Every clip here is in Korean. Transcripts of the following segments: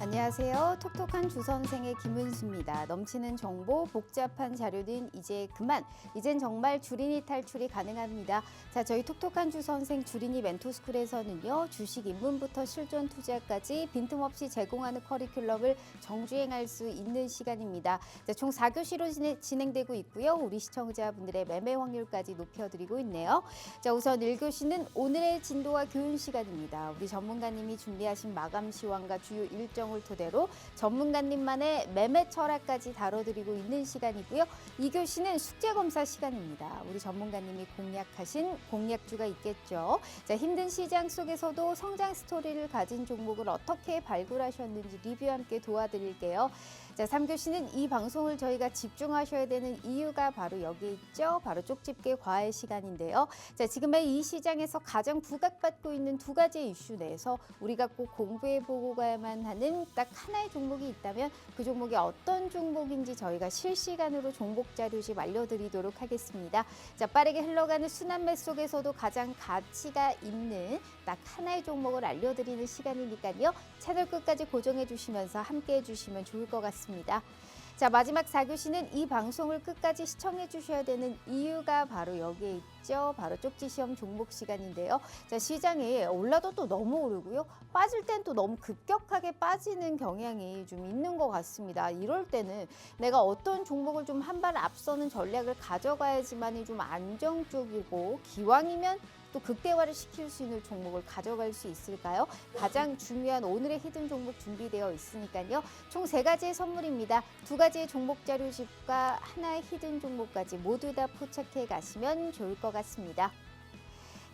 안녕하세요. 톡톡한 주선생의 김은수입니다. 넘치는 정보, 복잡한 자료는 이제 그만. 이젠 정말 주린이 탈출이 가능합니다. 자, 저희 톡톡한 주선생 주린이 멘토스쿨에서는요. 주식 입문부터 실전 투자까지 빈틈없이 제공하는 커리큘럼을 정주행할 수 있는 시간입니다. 자, 총 4교시로 진행되고 있고요. 우리 시청자분들의 매매 확률까지 높여드리고 있네요. 자, 우선 1교시는 오늘의 진도와 교훈 시간입니다. 우리 전문가님이 준비하신 마감 시황과 주요 일정을 토대로 전문가님만의 매매 철학까지 다뤄드리고 있는 시간이고요. 2교시는 숙제검사 시간입니다. 우리 전문가님이 공략하신 공략주가 있겠죠. 자, 힘든 시장 속에서도 성장 스토리를 가진 종목을 어떻게 발굴하셨는지 리뷰와 함께 도와드릴게요. 자, 3교시는 이 방송을 저희가 집중하셔야 되는 이유가 바로 여기에 있죠. 바로 쪽집게 과외 시간인데요. 자, 지금의 이 시장에서 가장 부각받고 있는 두 가지 이슈 내에서 우리가 꼭 공부해보고 가야만 하는 딱 하나의 종목이 있다면 그 종목이 어떤 종목인지 저희가 실시간으로 종목 자료집 알려드리도록 하겠습니다. 자, 빠르게 흘러가는 순환매 속에서도 가장 가치가 있는 딱 하나의 종목을 알려드리는 시간이니까요. 채널 끝까지 고정해 주시면서 함께 해주시면 좋을 것 같습니다. 자, 마지막 4교시는 이 방송을 끝까지 시청해 주셔야 되는 이유가 바로 여기에 있죠. 바로 쪽지 시험 종목 시간인데요. 자, 시장이 올라도 또 너무 오르고요. 빠질 땐 또 너무 급격하게 빠지는 경향이 좀 있는 것 같습니다. 이럴 때는 내가 어떤 종목을 좀 한 발 앞서는 전략을 가져가야지만이 좀 안정적이고 기왕이면 또 극대화를 시킬 수 있는 종목을 가져갈 수 있을까요? 가장 중요한 오늘의 히든 종목 준비되어 있으니까요. 총 3가지의 선물입니다. 2가지의 종목 자료집과 하나의 히든 종목까지 모두 다 포착해 가시면 좋을 것 같습니다.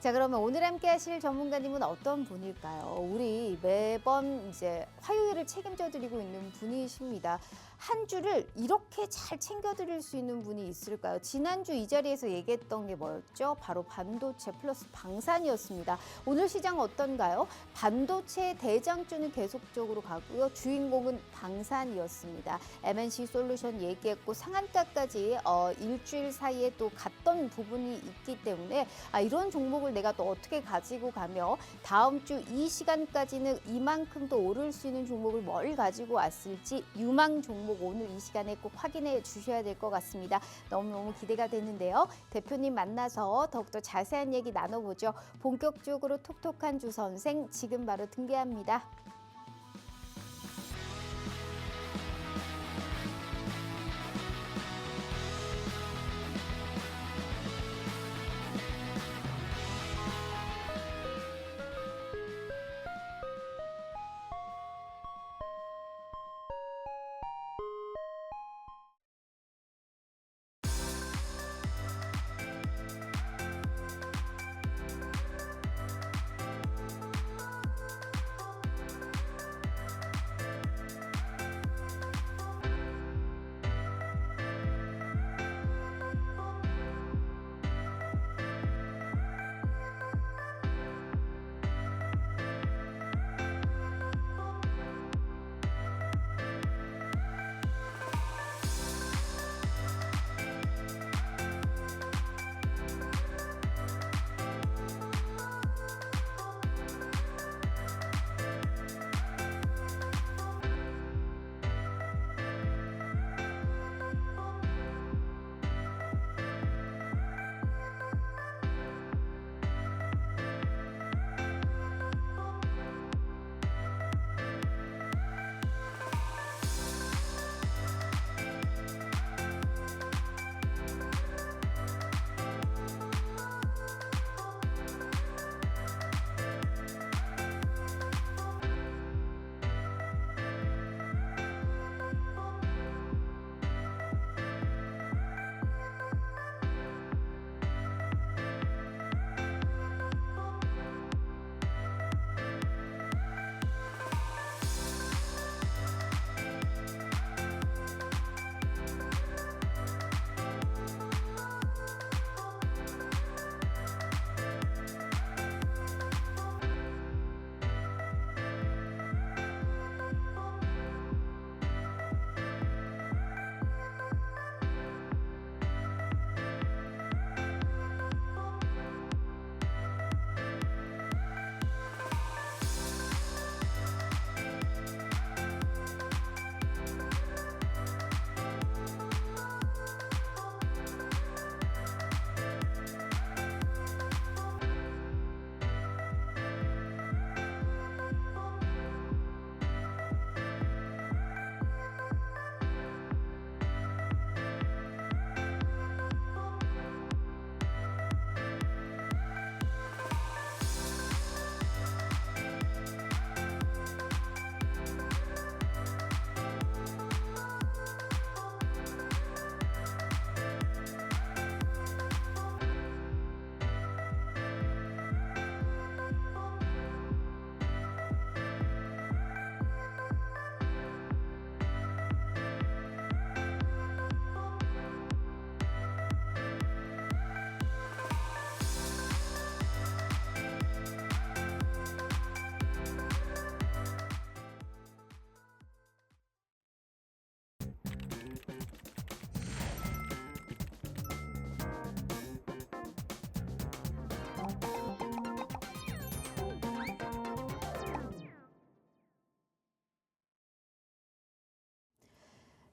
자, 그러면 오늘 함께 하실 전문가님은 어떤 분일까요? 우리 매번 이제 화요일을 책임져 드리고 있는 분이십니다. 한 주를 이렇게 잘 챙겨드릴 수 있는 분이 있을까요? 지난주 이 자리에서 얘기했던 게 뭐였죠? 바로 반도체 플러스 방산이었습니다. 오늘 시장 어떤가요? 반도체 대장주는 계속적으로 가고요. 주인공은 방산이었습니다. MNC 솔루션 얘기했고 상한가까지 일주일 사이에 또 갔던 부분이 있기 때문에 이런 종목을 내가 또 어떻게 가지고 가며 다음 주 이 시간까지는 이만큼 또 오를 수 있는 종목을 뭘 가지고 왔을지 유망 종목 오늘 이 시간에 꼭 확인해 주셔야 될 것 같습니다. 너무너무 기대가 되는데요. 대표님 만나서 더욱더 자세한 얘기 나눠보죠. 본격적으로 톡톡한 주선생 지금 바로 등대합니다.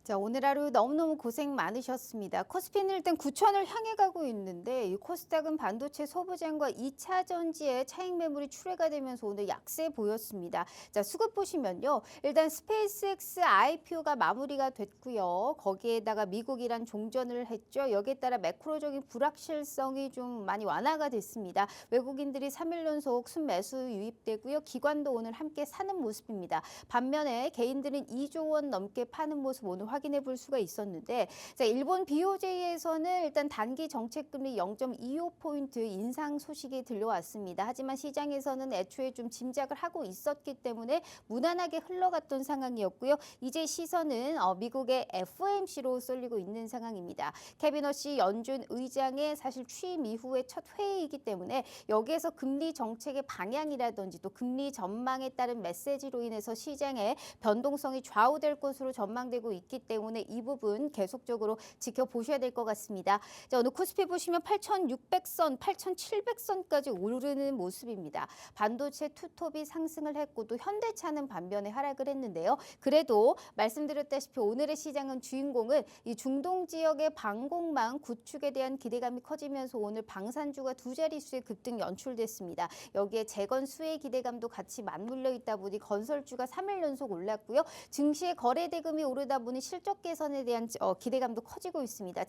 자, 오늘 하루 너무너무 고생 많으셨습니다. 코스피는 일단 9천을 향해 가고 있는데 이 코스닥은 반도체 소부장과 2차 전지의 차익 매물이 출회가 되면서 오늘 약세 보였습니다. 자, 수급 보시면요. 일단 스페이스X IPO가 마무리가 됐고요. 거기에다가 미국이란 종전을 했죠. 여기에 따라 매크로적인 불확실성이 좀 많이 완화가 됐습니다. 외국인들이 3일 연속 순매수 유입되고요. 기관도 오늘 함께 사는 모습입니다. 반면에 개인들은 2조 원 넘게 파는 모습 오늘 확인해 볼 수가 있었는데, 자, 일본 BOJ에서는 일단 단기 정책금리 0.25포인트 인상 소식이 들려왔습니다. 하지만 시장에서는 애초에 좀 짐작을 하고 있었기 때문에 무난하게 흘러갔던 상황이었고요. 이제 시선은 미국의 FOMC로 쏠리고 있는 상황입니다. 케빈 허시 연준 의장의 사실 취임 이후의 첫 회의이기 때문에 여기에서 금리 정책의 방향이라든지 또 금리 전망에 따른 메시지로 인해서 시장의 변동성이 좌우될 것으로 전망되고 있기 때문에 이 부분 계속적으로 지켜보셔야 될 것 같습니다. 자, 오늘 코스피 보시면 8,600선, 8,700선까지 오르는 모습입니다. 반도체 투톱이 상승을 했고 또 현대차는 반면에 하락을 했는데요. 그래도 말씀드렸다시피 오늘의 시장은 주인공은 이 중동 지역의 방공망 구축에 대한 기대감이 커지면서 오늘 방산주가 두 자릿수의 급등 연출됐습니다. 여기에 재건 수혜 기대감도 같이 맞물려 있다 보니 건설주가 3일 연속 올랐고요. 증시의 거래 대금이 오르다 보니 실적 개선에 대한 기대감도 커지고 있습니다.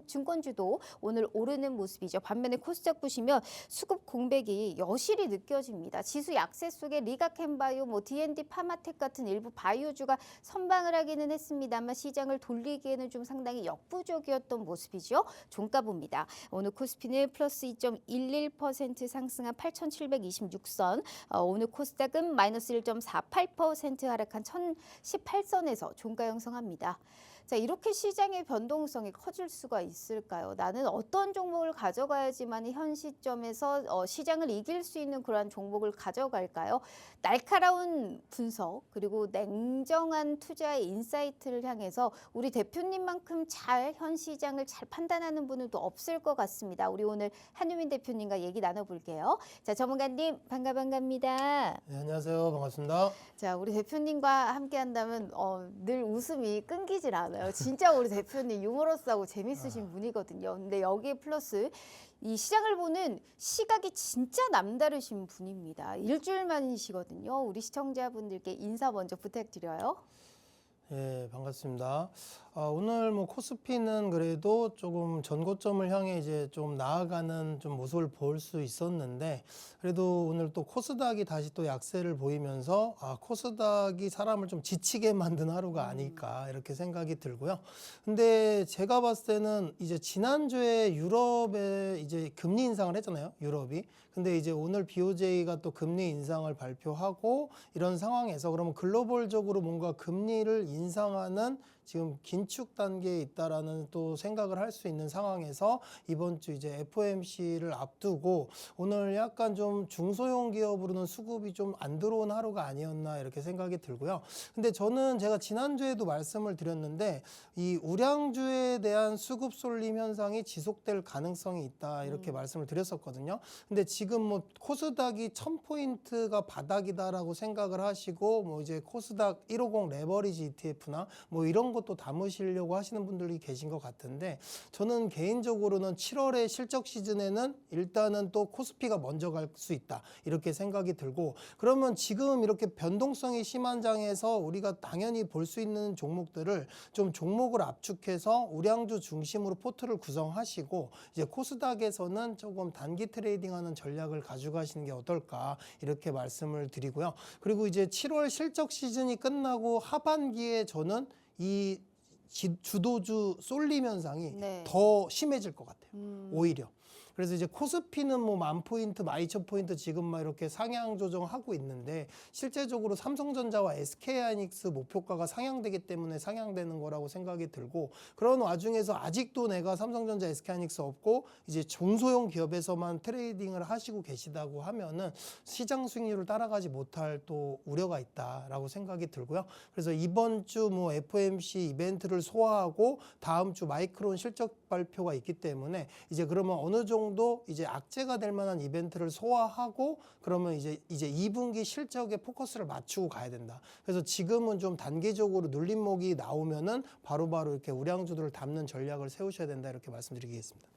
증권주도 오늘 오르는 모습이죠. 반면에 코스닥 보시면 수급 공백이 여실히 느껴집니다. 지수 약세 속에 리가켐바이오, D&D 파마텍 같은 일부 바이오주가 선방을 하기는 했습니다만 시장을 돌리기에는 좀 상당히 역부족이었던 모습이죠. 종가 봅니다. 오늘 코스피는 플러스 2.11% 상승한 8,726선, 오늘 코스닥은 마이너스 1.48% 하락한 1,018선에서 종가 형성합니다. 자, 이렇게 시장의 변동성이 커질 수가 있을까요? 나는 어떤 종목을 가져가야지만 현 시점에서 시장을 이길 수 있는 그러한 종목을 가져갈까요? 날카로운 분석 그리고 냉정한 투자의 인사이트를 향해서 우리 대표님만큼 잘 현 시장을 잘 판단하는 분은 또 없을 것 같습니다. 우리 오늘 한유민 대표님과 얘기 나눠볼게요. 자, 전문가님 반갑습니다. 네, 안녕하세요. 반갑습니다. 자, 우리 대표님과 함께 한다면 늘 웃음이 끊기질 않아요. 진짜 우리 대표님 유머러스하고 재밌으신 분이거든요. 근데 여기에 플러스 이 시장을 보는 시각이 진짜 남다르신 분입니다. 일주일 만이시거든요. 우리 시청자분들께 인사 먼저 부탁드려요. 예, 반갑습니다. 오늘 뭐 코스피는 그래도 조금 전고점을 향해 이제 좀 나아가는 좀 모습을 볼 수 있었는데, 그래도 오늘 또 코스닥이 다시 또 약세를 보이면서 코스닥이 사람을 좀 지치게 만든 하루가 아닐까 이렇게 생각이 들고요. 근데 제가 봤을 때는 이제 지난주에 유럽에 이제 금리 인상을 했잖아요. 유럽이. 근데 이제 오늘 BOJ가 또 금리 인상을 발표하고 이런 상황에서 그러면 글로벌적으로 뭔가 금리를 인상하는 지금 긴축 단계에 있다라는 또 생각을 할 수 있는 상황에서 이번 주 이제 FOMC를 앞두고 오늘 약간 좀 중소형 기업으로는 수급이 좀 안 들어온 하루가 아니었나 이렇게 생각이 들고요. 근데 저는 제가 지난주에도 말씀을 드렸는데 이 우량주에 대한 수급 쏠림 현상이 지속될 가능성이 있다 이렇게 말씀을 드렸었거든요. 근데 지금 뭐 코스닥이 1000포인트가 바닥이다라고 생각을 하시고 뭐 이제 코스닥 150 레버리지 ETF나 뭐 이런 것도 담으시려고 하시는 분들이 계신 것 같은데, 저는 개인적으로는 7월의 실적 시즌에는 일단은 또 코스피가 먼저 갈 수 있다 이렇게 생각이 들고, 그러면 지금 이렇게 변동성이 심한 장에서 우리가 당연히 볼 수 있는 종목들을 좀 종목을 압축해서 우량주 중심으로 포트를 구성하시고 이제 코스닥에서는 조금 단기 트레이딩하는 전략을 가져가시는 게 어떨까 이렇게 말씀을 드리고요. 그리고 이제 7월 실적 시즌이 끝나고 하반기에 저는 이 주도주 쏠림 현상이 더 심해질 것 같아요. 오히려. 그래서 이제 코스피는 뭐 10,000포인트, 12,000포인트 지금 막 이렇게 상향 조정하고 있는데 실제적으로 삼성전자와 SK하이닉스 목표가가 상향되기 때문에 상향되는 거라고 생각이 들고, 그런 와중에서 아직도 내가 삼성전자, SK하이닉스 없고 이제 중소형 기업에서만 트레이딩을 하시고 계시다고 하면은 시장 수익률을 따라가지 못할 또 우려가 있다라고 생각이 들고요. 그래서 이번 주 뭐 FOMC 이벤트를 소화하고 다음 주 마이크론 실적 발표가 있기 때문에 이제 그러면 어느 정도 정도 이제 악재가 될 만한 이벤트를 소화하고 그러면 이제 2분기 실적에 포커스를 맞추고 가야 된다. 그래서 지금은 좀 단기적으로 눌림목이 나오면은 바로바로 이렇게 우량주들을 담는 전략을 세우셔야 된다. 이렇게 말씀드리겠습니다.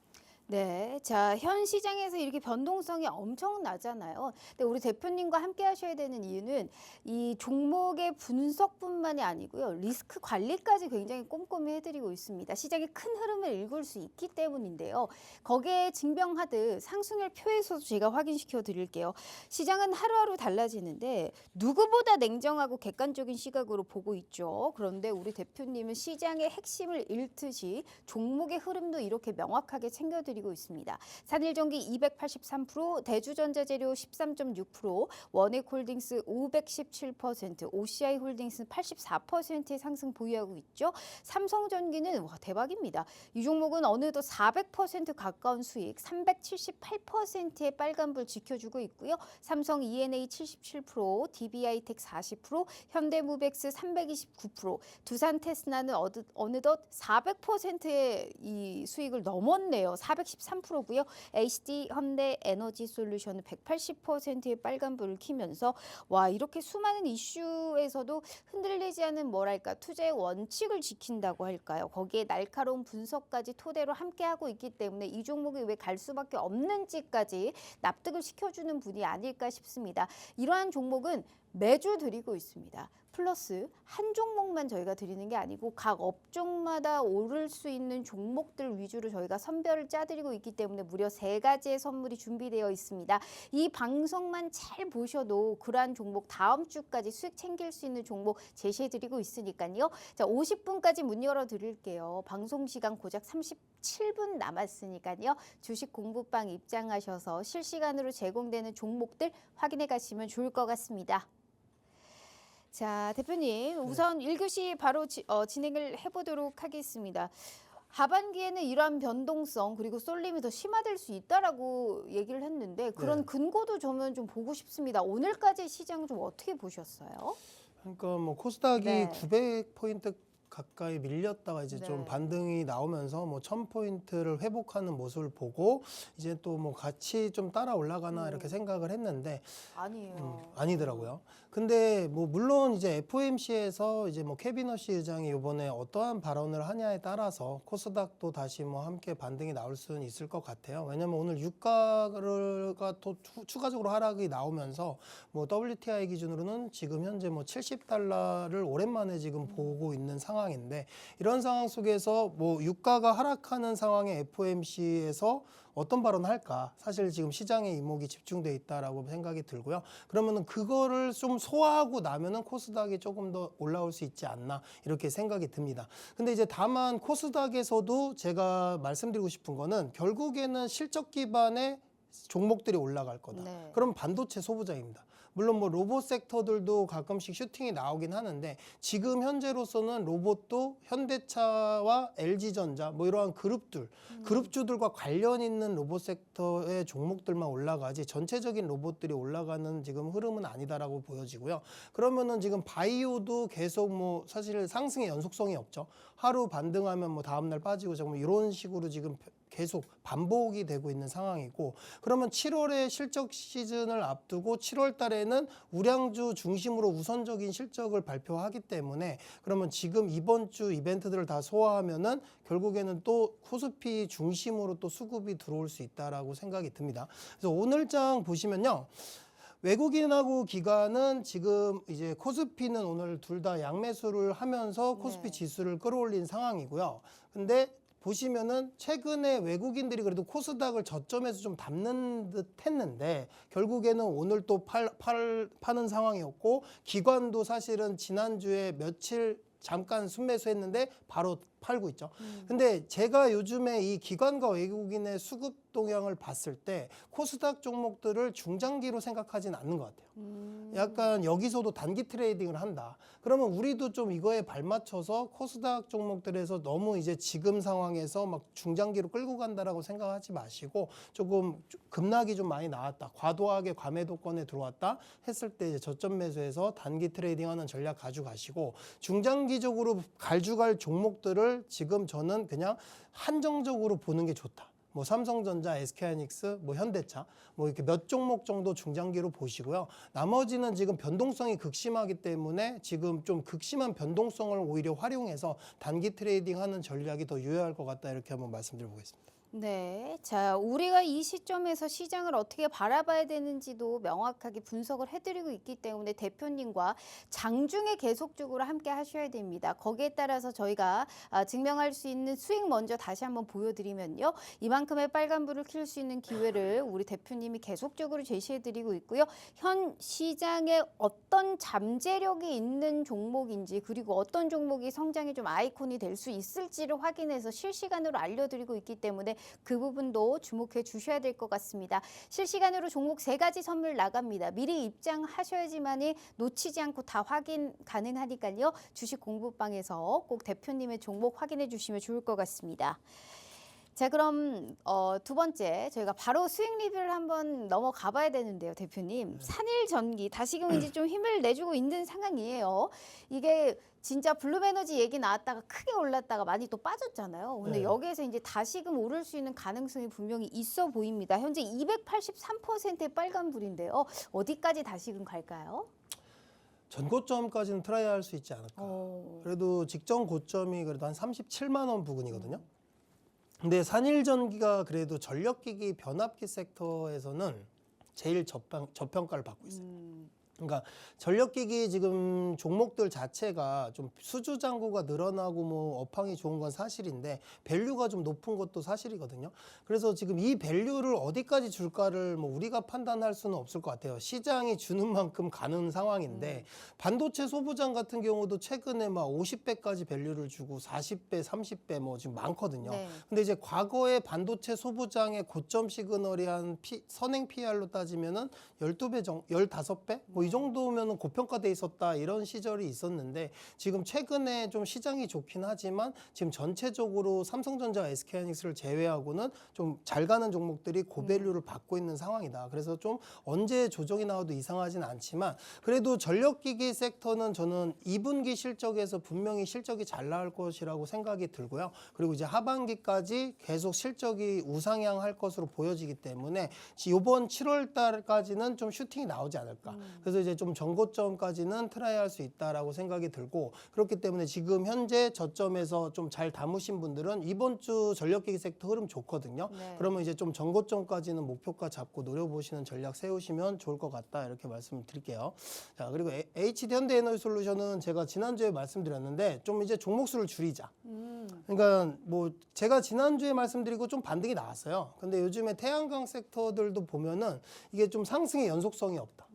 네, 자, 현 시장에서 이렇게 변동성이 엄청나잖아요. 근데 우리 대표님과 함께 하셔야 되는 이유는 이 종목의 분석뿐만이 아니고요. 리스크 관리까지 굉장히 꼼꼼히 해드리고 있습니다. 시장의 큰 흐름을 읽을 수 있기 때문인데요. 거기에 증명하듯 상승률 표에서도 제가 확인시켜 드릴게요. 시장은 하루하루 달라지는데 누구보다 냉정하고 객관적인 시각으로 보고 있죠. 그런데 우리 대표님은 시장의 핵심을 읽듯이 종목의 흐름도 이렇게 명확하게 챙겨드리고 있습니다. 산일전기 283%, 대주전자재료 13.6%, 원액홀딩스 517%, OCI홀딩스는 84%의 상승 보유하고 있죠. 삼성전기는 와, 대박입니다. 이 종목은 어느덧 400% 가까운 수익, 378%의 빨간불 지켜주고 있고요. 삼성 E&A 77%, DBI텍 40%, 현대무벡스 329%, 두산 테스나는 어느덧 400%의 이 수익을 넘었네요. 413%고요. HD 현대 에너지 솔루션은 180%의 빨간불을 켜면서 와, 이렇게 수많은 이슈에서도 흔들리지 않은 뭐랄까 투자의 원칙을 지킨다고 할까요? 거기에 날카로운 분석까지 토대로 함께하고 있기 때문에 이 종목이 왜 갈 수밖에 없는지까지 납득을 시켜주는 분이 아닐까 싶습니다. 이러한 종목은 매주 드리고 있습니다. 플러스 한 종목만 저희가 드리는 게 아니고 각 업종마다 오를 수 있는 종목들 위주로 저희가 선별을 짜드리고 있기 때문에 무려 3가지의 선물이 준비되어 있습니다. 이 방송만 잘 보셔도 그러한 종목 다음 주까지 수익 챙길 수 있는 종목 제시해드리고 있으니까요. 자, 50분까지 문 열어드릴게요. 방송 시간 고작 37분 남았으니까요. 주식 공부방 입장하셔서 실시간으로 제공되는 종목들 확인해 가시면 좋을 것 같습니다. 자, 대표님 우선 1교시 바로 진행을 해보도록 하겠습니다. 하반기에는 이러한 변동성 그리고 쏠림이 더 심화될 수 있다라고 얘기를 했는데 그런 근거도 저는 좀 보고 싶습니다. 오늘까지 시장 좀 어떻게 보셨어요? 그러니까 뭐 코스닥이 네. 900포인트 가까이 밀렸다가 이제 좀 반등이 나오면서 뭐 1000포인트를 회복하는 모습을 보고 이제 또 뭐 같이 좀 따라 올라가나 이렇게 생각을 했는데 아니에요. 아니더라고요. 근데 뭐 물론 이제 FOMC에서 이제 뭐 케비너시 의장이 이번에 어떠한 발언을 하냐에 따라서 코스닥도 다시 뭐 함께 반등이 나올 수는 있을 것 같아요. 왜냐면 오늘 유가가 또 추가적으로 하락이 나오면서 뭐 WTI 기준으로는 지금 현재 뭐 $70를 오랜만에 지금 보고 있는 상황인데 이런 상황 속에서 뭐 유가가 하락하는 상황에 FOMC에서 어떤 발언을 할까? 사실 지금 시장의 이목이 집중돼 있다라고 생각이 들고요. 그러면은 그거를 좀 소화하고 나면은 코스닥이 조금 더 올라올 수 있지 않나 이렇게 생각이 듭니다. 근데 이제 다만 코스닥에서도 제가 말씀드리고 싶은 거는 결국에는 실적 기반의 종목들이 올라갈 거다. 네. 그럼 반도체 소부장입니다. 물론 뭐 로봇 섹터들도 가끔씩 슈팅이 나오긴 하는데 지금 현재로서는 로봇도 현대차와 LG전자 뭐 이러한 그룹주들과 관련 있는 로봇 섹터의 종목들만 올라가지 전체적인 로봇들이 올라가는 지금 흐름은 아니다라고 보여지고요. 그러면은 지금 바이오도 계속 뭐 사실 상승의 연속성이 없죠. 하루 반등하면 뭐 다음날 빠지고 조금 이런 식으로 지금 계속 반복이 되고 있는 상황이고 그러면 7월에 실적 시즌을 앞두고 7월 달에는 우량주 중심으로 우선적인 실적을 발표하기 때문에 그러면 지금 이번 주 이벤트들을 다 소화하면은 결국에는 또 코스피 중심으로 또 수급이 들어올 수 있다라고 생각이 듭니다. 그래서 오늘장 보시면요. 외국인하고 기관은 지금 이제 코스피는 오늘 둘 다 양매수를 하면서 코스피 지수를 끌어올린 상황이고요. 근데 보시면은 최근에 외국인들이 그래도 코스닥을 저점에서 좀 담는 듯 했는데 결국에는 오늘 또 파는 상황이었고 기관도 사실은 지난주에 며칠 잠깐 순매수했는데 바로 팔고 있죠. 근데 제가 요즘에 이 기관과 외국인의 수급 동향을 봤을 때 코스닥 종목들을 중장기로 생각하진 않는 것 같아요. 약간 여기서도 단기 트레이딩을 한다. 그러면 우리도 좀 이거에 발맞춰서 코스닥 종목들에서 너무 이제 지금 상황에서 막 중장기로 끌고 간다라고 생각하지 마시고 조금 급락이 좀 많이 나왔다. 과도하게 과매도권에 들어왔다 했을 때 이제 저점 매수해서 단기 트레이딩하는 전략 가져가시고 중장기적으로 갈주갈 종목들을 지금 저는 그냥 한정적으로 보는 게 좋다. 뭐 삼성전자, SK하이닉스, 뭐 현대차, 뭐 이렇게 몇 종목 정도 중장기로 보시고요. 나머지는 지금 변동성이 극심하기 때문에 지금 좀 극심한 변동성을 오히려 활용해서 단기 트레이딩하는 전략이 더 유효할 것 같다 이렇게 한번 말씀드려보겠습니다. 네. 자, 우리가 이 시점에서 시장을 어떻게 바라봐야 되는지도 명확하게 분석을 해드리고 있기 때문에 대표님과 장중에 계속적으로 함께 하셔야 됩니다. 거기에 따라서 저희가 증명할 수 있는 수익 먼저 다시 한번 보여드리면요. 이만큼의 빨간불을 킬 수 있는 기회를 우리 대표님이 계속적으로 제시해드리고 있고요. 현 시장에 어떤 잠재력이 있는 종목인지 그리고 어떤 종목이 성장의 좀 아이콘이 될 수 있을지를 확인해서 실시간으로 알려드리고 있기 때문에 그 부분도 주목해 주셔야 될 것 같습니다. 실시간으로 종목 3가지 선물 나갑니다. 미리 입장하셔야지만이 놓치지 않고 다 확인 가능하니까요. 주식 공부방에서 꼭 대표님의 종목 확인해 주시면 좋을 것 같습니다. 자, 그럼 두 번째 저희가 바로 수익 리뷰를 한번 넘어가 봐야 되는데요, 대표님. 산일전기 다시금 이제 좀 힘을 내주고 있는 상황이에요. 이게 진짜 블룸에너지 얘기 나왔다가 크게 올랐다가 많이 또 빠졌잖아요. 근데 네. 여기에서 이제 다시금 오를 수 있는 가능성이 분명히 있어 보입니다. 현재 283%의 빨간불인데요. 어디까지 다시금 갈까요? 전고점까지는 트라이 할 수 있지 않을까. 그래도 직전 고점이 그래도 한 37만 원 부근이거든요. 근데 산일전기가 그래도 전력기기 변압기 섹터에서는 제일 저평가를 받고 있어요. 그러니까 전력기기 지금 종목들 자체가 좀 수주 잔고가 늘어나고 뭐 업황이 좋은 건 사실인데 밸류가 좀 높은 것도 사실이거든요. 그래서 지금 이 밸류를 어디까지 줄까를 뭐 우리가 판단할 수는 없을 것 같아요. 시장이 주는 만큼 가는 상황인데 반도체 소부장 같은 경우도 최근에 막 50배까지 밸류를 주고 40배, 30배 뭐 지금 많거든요. 네. 근데 이제 과거에 반도체 소부장의 고점 시그널이 한 선행 PR로 따지면은 12배 정도, 15배? 뭐 이 정도면 고평가돼 있었다 이런 시절이 있었는데 지금 최근에 좀 시장이 좋긴 하지만 지금 전체적으로 삼성전자, SK하이닉스를 제외하고는 좀 잘 가는 종목들이 고밸류를 받고 있는 상황이다. 그래서 좀 언제 조정이 나와도 이상하진 않지만 그래도 전력기기 섹터는 저는 2분기 실적에서 분명히 실적이 잘 나올 것이라고 생각이 들고요. 그리고 이제 하반기까지 계속 실적이 우상향할 것으로 보여지기 때문에 이번 7월 달까지는 좀 슈팅이 나오지 않을까. 그래서 이제 좀 전고점까지는 트라이할 수 있다라고 생각이 들고 그렇기 때문에 지금 현재 저점에서 좀 잘 담으신 분들은 이번 주 전력기기 섹터 흐름 좋거든요. 네. 그러면 이제 좀 전고점까지는 목표가 잡고 노려보시는 전략 세우시면 좋을 것 같다 이렇게 말씀드릴게요. 자, 그리고 HD 현대에너지솔루션은 제가 지난주에 말씀드렸는데 좀 이제 종목수를 줄이자. 그러니까 뭐 제가 지난주에 말씀드리고 좀 반등이 나왔어요. 근데 요즘에 태양광 섹터들도 보면은 이게 좀 상승의 연속성이 없다.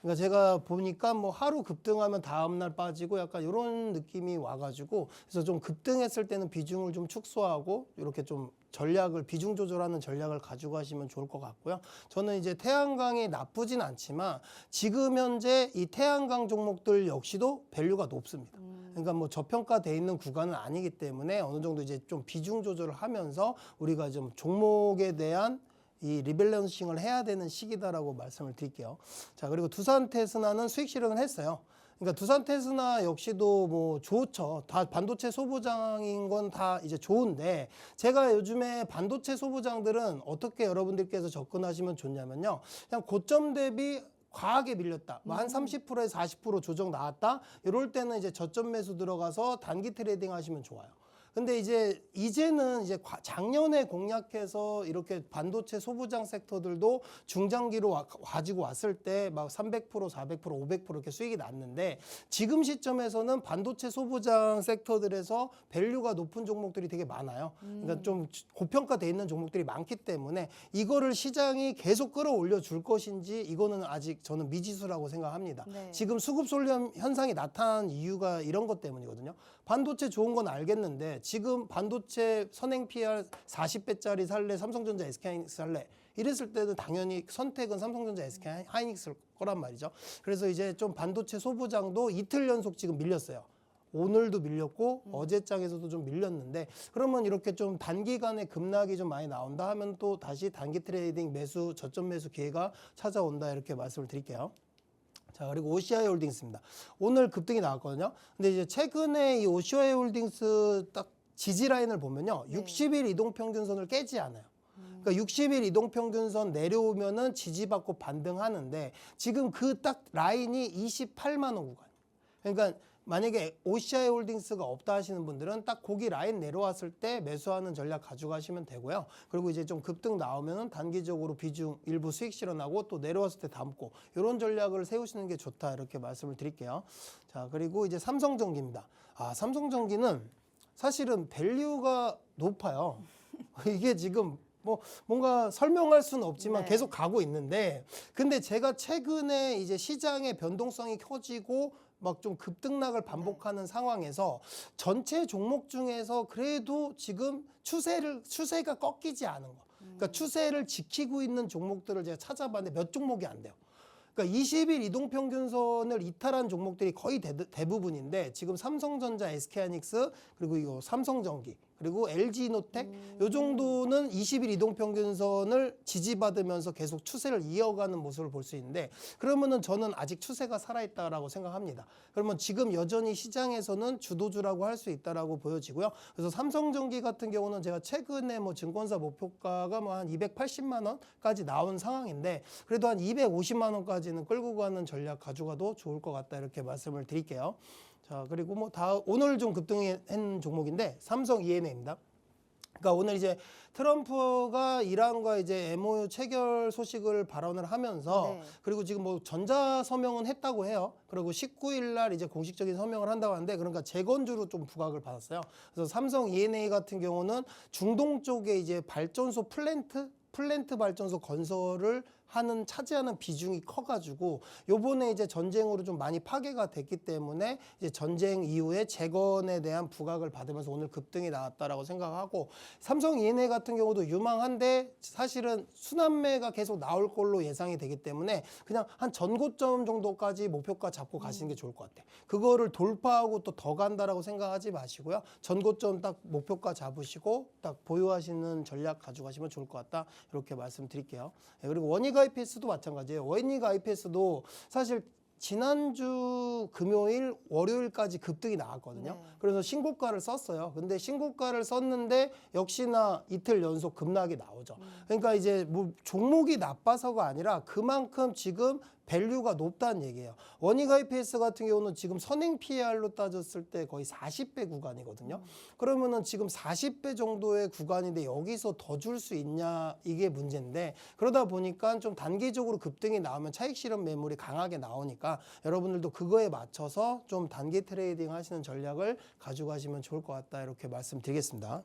그러니까 제가 보니까 뭐 하루 급등하면 다음날 빠지고 약간 이런 느낌이 와가지고 그래서 좀 급등했을 때는 비중을 좀 축소하고 이렇게 좀 전략을 비중 조절하는 전략을 가지고 가시면 좋을 것 같고요. 저는 이제 태양광이 나쁘진 않지만 지금 현재 이 태양광 종목들 역시도 밸류가 높습니다. 그러니까 뭐 저평가돼 있는 구간은 아니기 때문에 어느 정도 이제 좀 비중 조절을 하면서 우리가 좀 종목에 대한 이 리밸런싱을 해야 되는 시기다라고 말씀을 드릴게요. 자, 그리고 두산 테스나는 수익 실현을 했어요. 그러니까 두산 테스나 역시도 뭐 좋죠. 다 반도체 소부장인 건 다 이제 좋은데 제가 요즘에 반도체 소부장들은 어떻게 여러분들께서 접근하시면 좋냐면요. 그냥 고점 대비 과하게 밀렸다. 뭐 한 30%에서 40% 조정 나왔다. 이럴 때는 이제 저점 매수 들어가서 단기 트레이딩 하시면 좋아요. 근데 이제는 이제 작년에 공략해서 이렇게 반도체 소부장 섹터들도 중장기로 가지고 왔을 때 막 300%, 400%, 500% 이렇게 수익이 났는데 지금 시점에서는 반도체 소부장 섹터들에서 밸류가 높은 종목들이 되게 많아요. 그러니까 좀 고평가돼 있는 종목들이 많기 때문에 이거를 시장이 계속 끌어올려 줄 것인지 이거는 아직 저는 미지수라고 생각합니다. 네. 지금 수급 쏠림 현상이 나타난 이유가 이런 것 때문이거든요. 반도체 좋은 건 알겠는데 지금 반도체 선행 PR 40배짜리 살래, 삼성전자, SK하이닉스 살래 이랬을 때는 당연히 선택은 삼성전자, SK하이닉스일 거란 말이죠. 그래서 이제 좀 반도체 소부장도 이틀 연속 지금 밀렸어요. 오늘도 밀렸고 어제장에서도 좀 밀렸는데 그러면 이렇게 좀 단기간에 급락이 좀 많이 나온다 하면 또 다시 단기 트레이딩 매수, 저점 매수 기회가 찾아온다 이렇게 말씀을 드릴게요. 자, 그리고 OCI 홀딩스입니다. 오늘 급등이 나왔거든요. 근데 이제 최근에 이 OCI 홀딩스 딱 지지 라인을 보면요. 네. 60일 이동 평균선을 깨지 않아요. 그러니까 60일 이동평균선 내려오면은 지지받고 반등하는데 지금 그 딱 라인이 28만 원 구간. 그러니까 만약에 OCI 홀딩스가 없다 하시는 분들은 딱 거기 라인 내려왔을 때 매수하는 전략 가져가시면 되고요. 그리고 이제 좀 급등 나오면은 단기적으로 비중 일부 수익 실현하고 또 내려왔을 때 담고 이런 전략을 세우시는 게 좋다 이렇게 말씀을 드릴게요. 자, 그리고 이제 삼성전기입니다. 삼성전기는 사실은 밸류가 높아요. 이게 지금 뭐 뭔가 설명할 수는 없지만 네. 계속 가고 있는데 근데 제가 최근에 이제 시장의 변동성이 켜지고 막 좀 급등락을 반복하는 상황에서 전체 종목 중에서 그래도 지금 추세가 꺾이지 않은 거. 그러니까 추세를 지키고 있는 종목들을 제가 찾아봤는데 몇 종목이 안 돼요. 그러니까 20일 이동평균선을 이탈한 종목들이 거의 대부분인데 지금 삼성전자, SK하이닉스 그리고 이거 삼성전기 그리고 LG노텍 요 정도는 20일 이동평균선을 지지받으면서 계속 추세를 이어가는 모습을 볼 수 있는데 그러면은 저는 아직 추세가 살아있다라고 생각합니다. 그러면 지금 여전히 시장에서는 주도주라고 할 수 있다라고 보여지고요. 그래서 삼성전기 같은 경우는 제가 최근에 뭐 증권사 목표가가 뭐 한 280만 원까지 나온 상황인데 그래도 한 250만 원까지는 끌고 가는 전략 가져가도 좋을 것 같다 이렇게 말씀을 드릴게요. 자, 그리고 뭐 오늘 좀 급등한 종목인데 삼성 E&A입니다. 그러니까 오늘 이제 트럼프가 이란과 이제 MOU 체결 소식을 발언을 하면서 네. 그리고 지금 뭐 전자 서명은 했다고 해요. 그리고 19일 날 이제 공식적인 서명을 한다고 하는데 그러니까 재건주로 좀 부각을 받았어요. 그래서 삼성 E&A 같은 경우는 중동 쪽에 이제 발전소 플랜트 발전소 건설을 차지하는 비중이 커가지고 요번에 이제 전쟁으로 좀 많이 파괴가 됐기 때문에 이제 전쟁 이후에 재건에 대한 부각을 받으면서 오늘 급등이 나왔다라고 생각하고 삼성 E&A 같은 경우도 유망한데 사실은 순환매가 계속 나올 걸로 예상이 되기 때문에 그냥 한 전고점 정도까지 목표가 잡고 가시는 게 좋을 것 같아요. 그거를 돌파하고 또 더 간다라고 생각하지 마시고요. 전고점 딱 목표가 잡으시고 딱 보유하시는 전략 가져가시면 좋을 것 같다. 이렇게 말씀드릴게요. 그리고 원익 IPS도 마찬가지예요. 원익 IPS도 사실 지난주 금요일, 월요일까지 급등이 나왔거든요. 네. 그래서 신고가를 썼어요. 근데 신고가를 썼는데 역시나 이틀 연속 급락이 나오죠. 그러니까 이제 뭐 종목이 나빠서가 아니라 그만큼 지금 밸류가 높다는 얘기예요. 원익 IPS 같은 경우는 지금 선행 PER로 따졌을 때 거의 40배 구간이거든요. 그러면은 지금 40배 정도의 구간인데 여기서 더 줄 수 있냐 이게 문제인데 그러다 보니까 좀 단기적으로 급등이 나오면 차익 실현 매물이 강하게 나오니까 여러분들도 그거에 맞춰서 좀 단기 트레이딩 하시는 전략을 가져가시면 좋을 것 같다 이렇게 말씀드리겠습니다.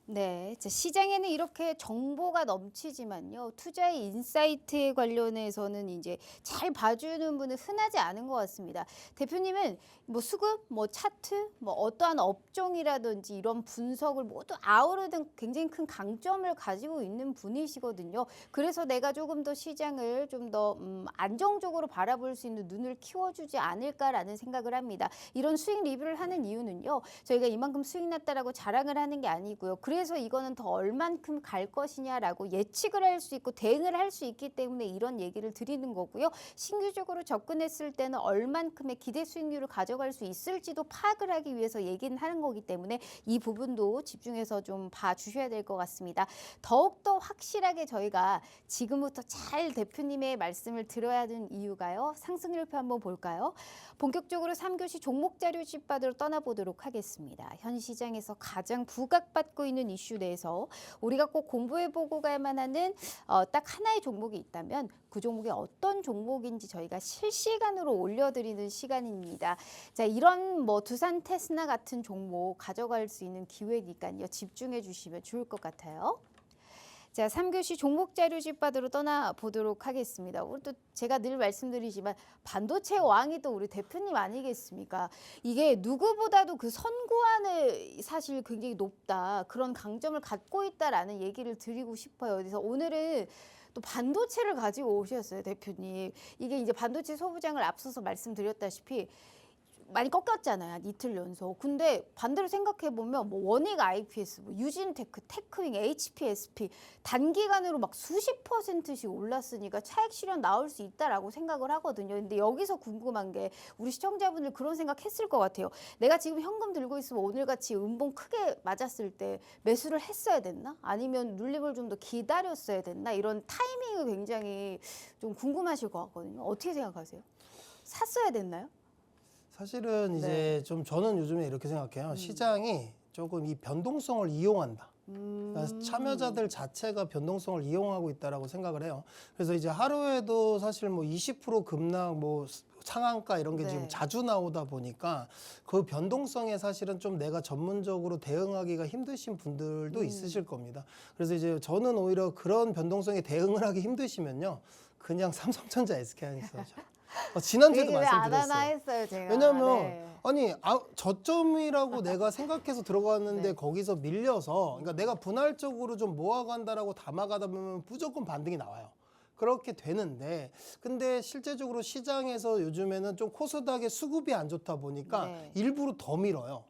네, 시장에는 이렇게 정보가 넘치지만요. 투자의 인사이트에 관련해서는 이제 잘 봐주는 분은 흔하지 않은 것 같습니다. 대표님은 뭐 수급, 뭐 차트, 뭐 어떠한 업종이라든지 이런 분석을 모두 아우르는 굉장히 큰 강점을 가지고 있는 분이시거든요. 그래서 내가 조금 더 시장을 좀 더 안정적으로 바라볼 수 있는 눈을 키워주지 않을까라는 생각을 합니다. 이런 수익 리뷰를 하는 이유는요. 저희가 이만큼 수익 났다라고 자랑을 하는 게 아니고요. 그래서 이거는 더 얼만큼 갈 것이냐라고 예측을 할 수 있고 대응을 할 수 있기 때문에 이런 얘기를 드리는 거고요. 신규적으로 접근했을 때는 얼만큼의 기대 수익률을 가져갈 수 있을지도 파악을 하기 위해서 얘기는 하는 거기 때문에 이 부분도 집중해서 좀 봐주셔야 될 것 같습니다. 더욱더 확실하게 저희가 지금부터 잘 대표님의 말씀을 들어야 하는 이유가요. 상승률표 한번 볼까요? 본격적으로 3교시 종목 자료집 받으러 떠나보도록 하겠습니다. 현 시장에서 가장 부각받고 있는 이슈 내에서 우리가 꼭 공부해보고 갈만 하는 딱 하나의 종목이 있다면 그 종목이 어떤 종목인지 저희가 실시간으로 올려드리는 시간입니다. 자, 이런 뭐 두산 테스나 같은 종목 가져갈 수 있는 기회니까요. 집중해 주시면 좋을 것 같아요. 자, 3교시 종목 자료집 받으러 떠나보도록 하겠습니다. 우리 또 제가 늘 말씀드리지만 반도체 왕이 또 우리 대표님 아니겠습니까? 이게 누구보다도 그 선구안을 사실 굉장히 높다. 그런 강점을 갖고 있다라는 얘기를 드리고 싶어요. 그래서 오늘은 또 반도체를 가지고 오셨어요, 대표님. 이게 이제 반도체 소부장을 앞서서 말씀드렸다시피 많이 꺾였잖아요. 한 이틀 연속. 근데 반대로 생각해 보면 뭐 원익 IPS, 뭐 유진테크, 테크윙, HPSP 단기간으로 막 수십 %씩 올랐으니까 차익 실현 나올 수 있다라고 생각을 하거든요. 근데 여기서 궁금한 게 우리 시청자분들 그런 생각했을 것 같아요. 내가 지금 현금 들고 있으면 오늘같이 음봉 크게 맞았을 때 매수를 했어야 됐나? 아니면 눌림을 좀 더 기다렸어야 됐나? 이런 타이밍이 굉장히 좀 궁금하실 것 같거든요. 어떻게 생각하세요? 샀어야 됐나요? 사실은 네. 이제 좀 저는 요즘에 이렇게 생각해요. 시장이 조금 이 변동성을 이용한다. 그러니까 참여자들 자체가 변동성을 이용하고 있다라고 생각을 해요. 그래서 이제 하루에도 사실 뭐 20% 급락, 뭐 상한가 이런 게 네. 지금 자주 나오다 보니까 그 변동성에 사실은 좀 내가 전문적으로 대응하기가 힘드신 분들도 있으실 겁니다. 그래서 이제 저는 오히려 그런 변동성에 대응을 하기 힘드시면요, 그냥 삼성전자, SK하이닉스 하죠. 지난주에도 그 얘기 왜 안 하나 말씀드렸어요. 했어요, 제가. 왜냐면 네. 아니 저점이라고 내가 생각해서 들어갔는데 네. 거기서 밀려서, 그러니까 내가 분할적으로 좀 모아간다라고 담아가다 보면 무조건 반등이 나와요. 그렇게 되는데, 근데 실제적으로 시장에서 요즘에는 좀 코스닥의 수급이 안 좋다 보니까 네. 일부러 더 밀어요.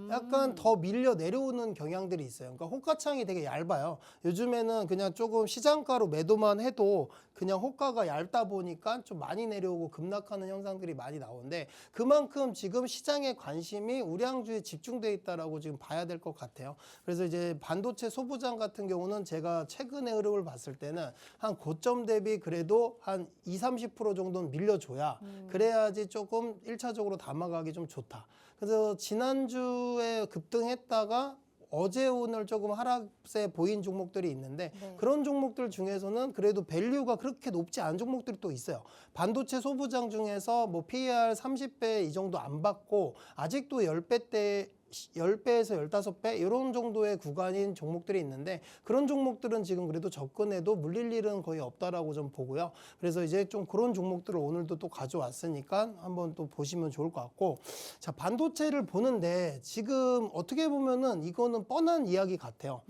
약간 더 밀려 내려오는 경향들이 있어요. 그러니까 호가창이 되게 얇아요. 요즘에는 그냥 조금 시장가로 매도만 해도 그냥 호가가 얇다 보니까 좀 많이 내려오고 급락하는 현상들이 많이 나오는데, 그만큼 지금 시장의 관심이 우량주에 집중돼 있다라고 지금 봐야 될 것 같아요. 그래서 이제 반도체 소부장 같은 경우는 제가 최근의 흐름을 봤을 때는 한 고점 대비 그래도 한 20-30% 정도는 밀려줘야 그래야지 조금 1차적으로 담아가기 좀 좋다. 그래서 지난주에 급등했다가 어제 오늘 조금 하락세 보인 종목들이 있는데, 네. 그런 종목들 중에서는 그래도 밸류가 그렇게 높지 않은 종목들이 또 있어요. 반도체 소부장 중에서 뭐 PER 30배 이 정도 안 받고 아직도 10배대 10배에서 15배 이런 정도의 구간인 종목들이 있는데, 그런 종목들은 지금 그래도 접근해도 물릴 일은 거의 없다라고 좀 보고요. 그래서 이제 좀 그런 종목들을 오늘도 또 가져왔으니까 한번 또 보시면 좋을 것 같고, 자, 반도체를 보는데 지금 어떻게 보면은 이거는 뻔한 이야기 같아요.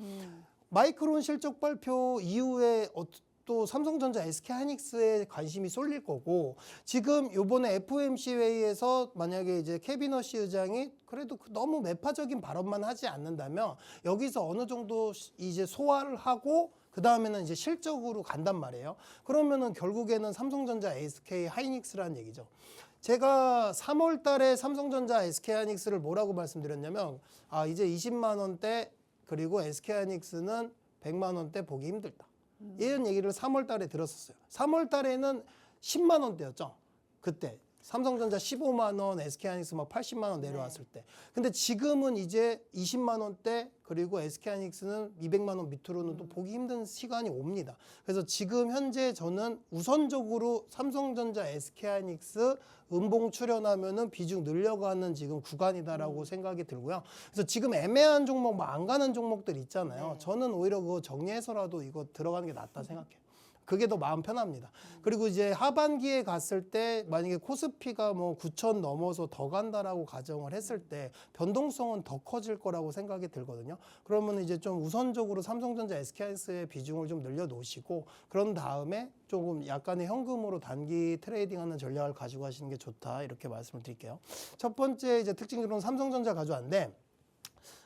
마이크론 실적 발표 이후에 또 삼성전자, SK하이닉스에 관심이 쏠릴 거고, 지금 요번에 FOMC 회의에서 만약에 이제 캐비너시 의장이 그래도 너무 매파적인 발언만 하지 않는다면 여기서 어느 정도 이제 소화를 하고 그 다음에는 이제 실적으로 간단 말이에요. 그러면은 결국에는 삼성전자, SK하이닉스라는 얘기죠. 제가 3월 달에 삼성전자, SK하이닉스를 뭐라고 말씀드렸냐면, 이제 20만 원대 그리고 SK하이닉스는 100만 원대 보기 힘들다. 이런 얘기를 3월 달에 들었었어요. 3월 달에는 10만 원대였죠. 그때 삼성전자 15만 원, SK하이닉스 막 80만 원 내려왔을 때. 근데 지금은 이제 20만 원대 그리고 SK하이닉스는 200만 원 밑으로는 또 보기 힘든 시간이 옵니다. 그래서 지금 현재 저는 우선적으로 삼성전자, SK하이닉스 음봉 출현하면은 비중 늘려가는 지금 구간이다라고 생각이 들고요. 그래서 지금 애매한 종목, 뭐 안 가는 종목들 있잖아요. 네. 저는 오히려 그거 정리해서라도 이거 들어가는 게 낫다 생각해요. 그게 더 마음 편합니다. 그리고 이제 하반기에 갔을 때 만약에 코스피가 뭐 9천 넘어서 더 간다라고 가정을 했을 때 변동성은 더 커질 거라고 생각이 들거든요. 그러면 이제 좀 우선적으로 삼성전자, SK하이닉스의 비중을 좀 늘려놓으시고, 그런 다음에 조금 약간의 현금으로 단기 트레이딩하는 전략을 가지고 가시는 게 좋다, 이렇게 말씀을 드릴게요. 첫 번째 이제 특징으로는 삼성전자 가져왔는데,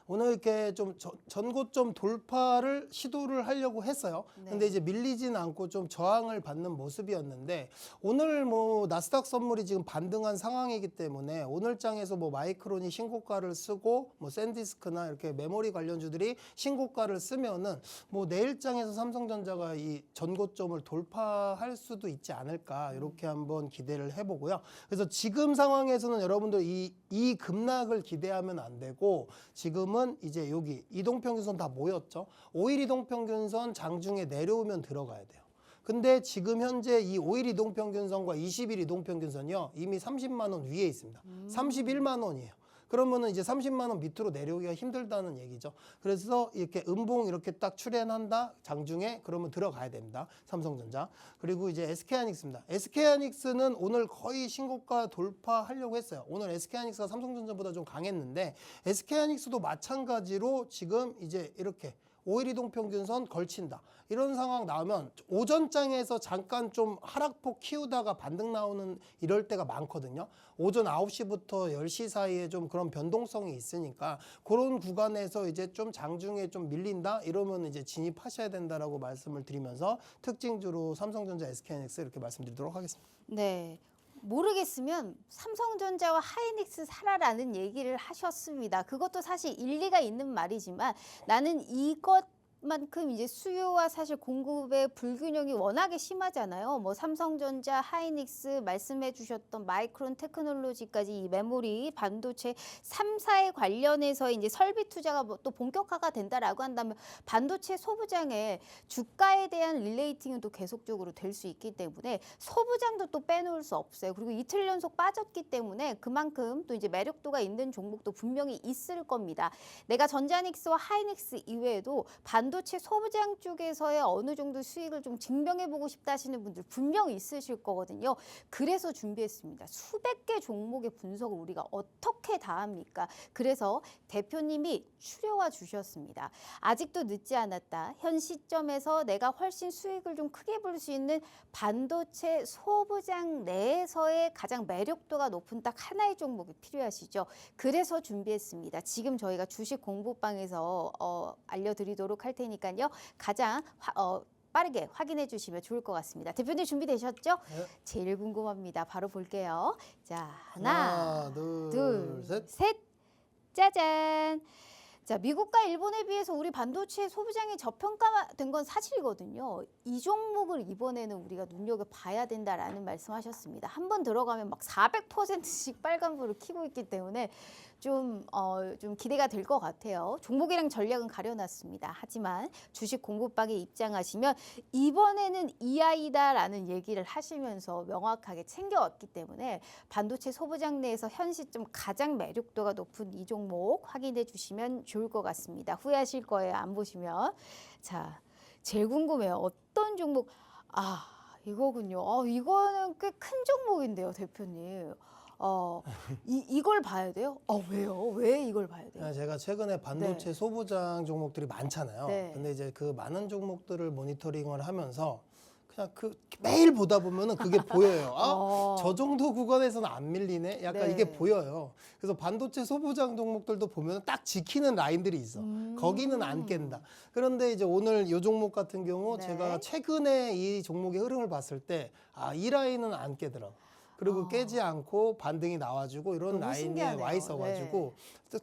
오늘 이렇게 좀 전고점 돌파를 시도를 하려고 했어요. 근데 이제 밀리진 않고 좀 저항을 받는 모습이었는데, 오늘 뭐 나스닥 선물이 지금 반등한 상황이기 때문에 오늘 장에서 뭐 마이크론이 신고가를 쓰고 뭐 샌디스크나 이렇게 메모리 관련주들이 신고가를 쓰면은 뭐 내일 장에서 삼성전자가 이 전고점을 돌파할 수도 있지 않을까, 이렇게 한번 기대를 해보고요. 그래서 지금 상황에서는 여러분들 이 급락을 기대하면 안 되고, 지금은 이제 여기 이동평균선 다 모였죠. 5일 이동평균선 장중에 내려오면 들어가야 돼요. 근데 지금 현재 이 5일 이동평균선과 20일 이동평균선이요, 이미 30만 원 위에 있습니다. 31만 원이에요. 그러면은 이제 30만 원 밑으로 내려오기가 힘들다는 얘기죠. 그래서 이렇게 음봉 이렇게 딱 출현한다, 장중에, 그러면 들어가야 됩니다. 삼성전자. 그리고 이제 SK하이닉스입니다. SK하이닉스는 오늘 거의 신고가 돌파하려고 했어요. 오늘 SK하이닉스가 삼성전자보다 좀 강했는데, SK하이닉스도 마찬가지로 지금 이제 이렇게 5일 이동 평균선 걸친다. 이런 상황 나오면 오전장에서 잠깐 좀 하락폭 키우다가 반등 나오는 이럴 때가 많거든요. 오전 9시부터 10시 사이에 좀 그런 변동성이 있으니까 그런 구간에서 이제 좀 장중에 좀 밀린다 이러면 이제 진입하셔야 된다라고 말씀을 드리면서 특징주로 삼성전자, SK하이닉스 이렇게 말씀드리도록 하겠습니다. 네. 모르겠으면 삼성전자와 하이닉스 사라라는 얘기를 하셨습니다. 그것도 사실 일리가 있는 말이지만 나는 이것만큼 이제 수요와 사실 공급의 불균형이 워낙에 심하잖아요. 뭐 삼성전자, 하이닉스 말씀해 주셨던 마이크론 테크놀로지까지 이 메모리, 반도체 3사에 관련해서 이제 설비 투자가 뭐 또 본격화가 된다라고 한다면 반도체 소부장의 주가에 대한 릴레이팅은 또 계속적으로 될 수 있기 때문에 소부장도 또 빼놓을 수 없어요. 그리고 이틀 연속 빠졌기 때문에 그만큼 또 이제 매력도가 있는 종목도 분명히 있을 겁니다. 내가 전자닉스와 하이닉스 이외에도 반도체 소부장 쪽에서의 어느 정도 수익을 좀 증명해보고 싶다 하시는 분들 분명히 있으실 거거든요. 그래서 준비했습니다. 수백 개 종목의 분석을 우리가 어떻게 다 합니까? 그래서 대표님이 추려와 주셨습니다. 아직도 늦지 않았다. 현 시점에서 내가 훨씬 수익을 좀 크게 볼 수 있는 반도체 소부장 내에서의 가장 매력도가 높은 딱 하나의 종목이 필요하시죠. 그래서 준비했습니다. 지금 저희가 주식 공부방에서 알려드리도록 할 테니까요. 가장 빠르게 확인해 주시면 좋을 것 같습니다. 대표님 준비되셨죠? 네. 제일 궁금합니다. 바로 볼게요. 자, 하나, 둘, 셋. 셋. 짜잔. 자, 미국과 일본에 비해서 우리 반도체 소부장이 저평가된 건 사실이거든요. 이 종목을 이번에는 우리가 눈여겨봐야 된다라는 말씀하셨습니다. 한번 들어가면 막 400%씩 빨간불을 켜고 있기 때문에 좀 기대가 될 것 같아요. 종목이랑 전략은 가려놨습니다. 하지만 주식 공부방에 입장하시면 이번에는 이 아이다라는 얘기를 하시면서 명확하게 챙겨왔기 때문에 반도체 소부장 내에서 현 시점 가장 매력도가 높은 이 종목 확인해 주시면 좋을 것 같습니다. 후회하실 거예요. 안 보시면. 자, 제일 궁금해요. 어떤 종목? 아, 이거군요. 이거는 꽤 큰 종목인데요, 대표님. 이걸 봐야 돼요? 왜요? 왜 이걸 봐야 돼요? 제가 최근에 반도체 네. 소부장 종목들이 많잖아요. 네. 근데 이제 그 많은 종목들을 모니터링을 하면서 그냥 그 매일 보다 보면은 그게 보여요. 저 정도 구간에서는 안 밀리네. 약간 네. 이게 보여요. 그래서 반도체 소부장 종목들도 보면 딱 지키는 라인들이 있어. 거기는 안 깬다. 그런데 이제 오늘 이 종목 같은 경우 네. 제가 최근에 이 종목의 흐름을 봤을 때 이 라인은 안 깨더라고. 그리고 깨지 않고 반등이 나와주고 이런 너무 라인에 신기하네요. 와 있어가지고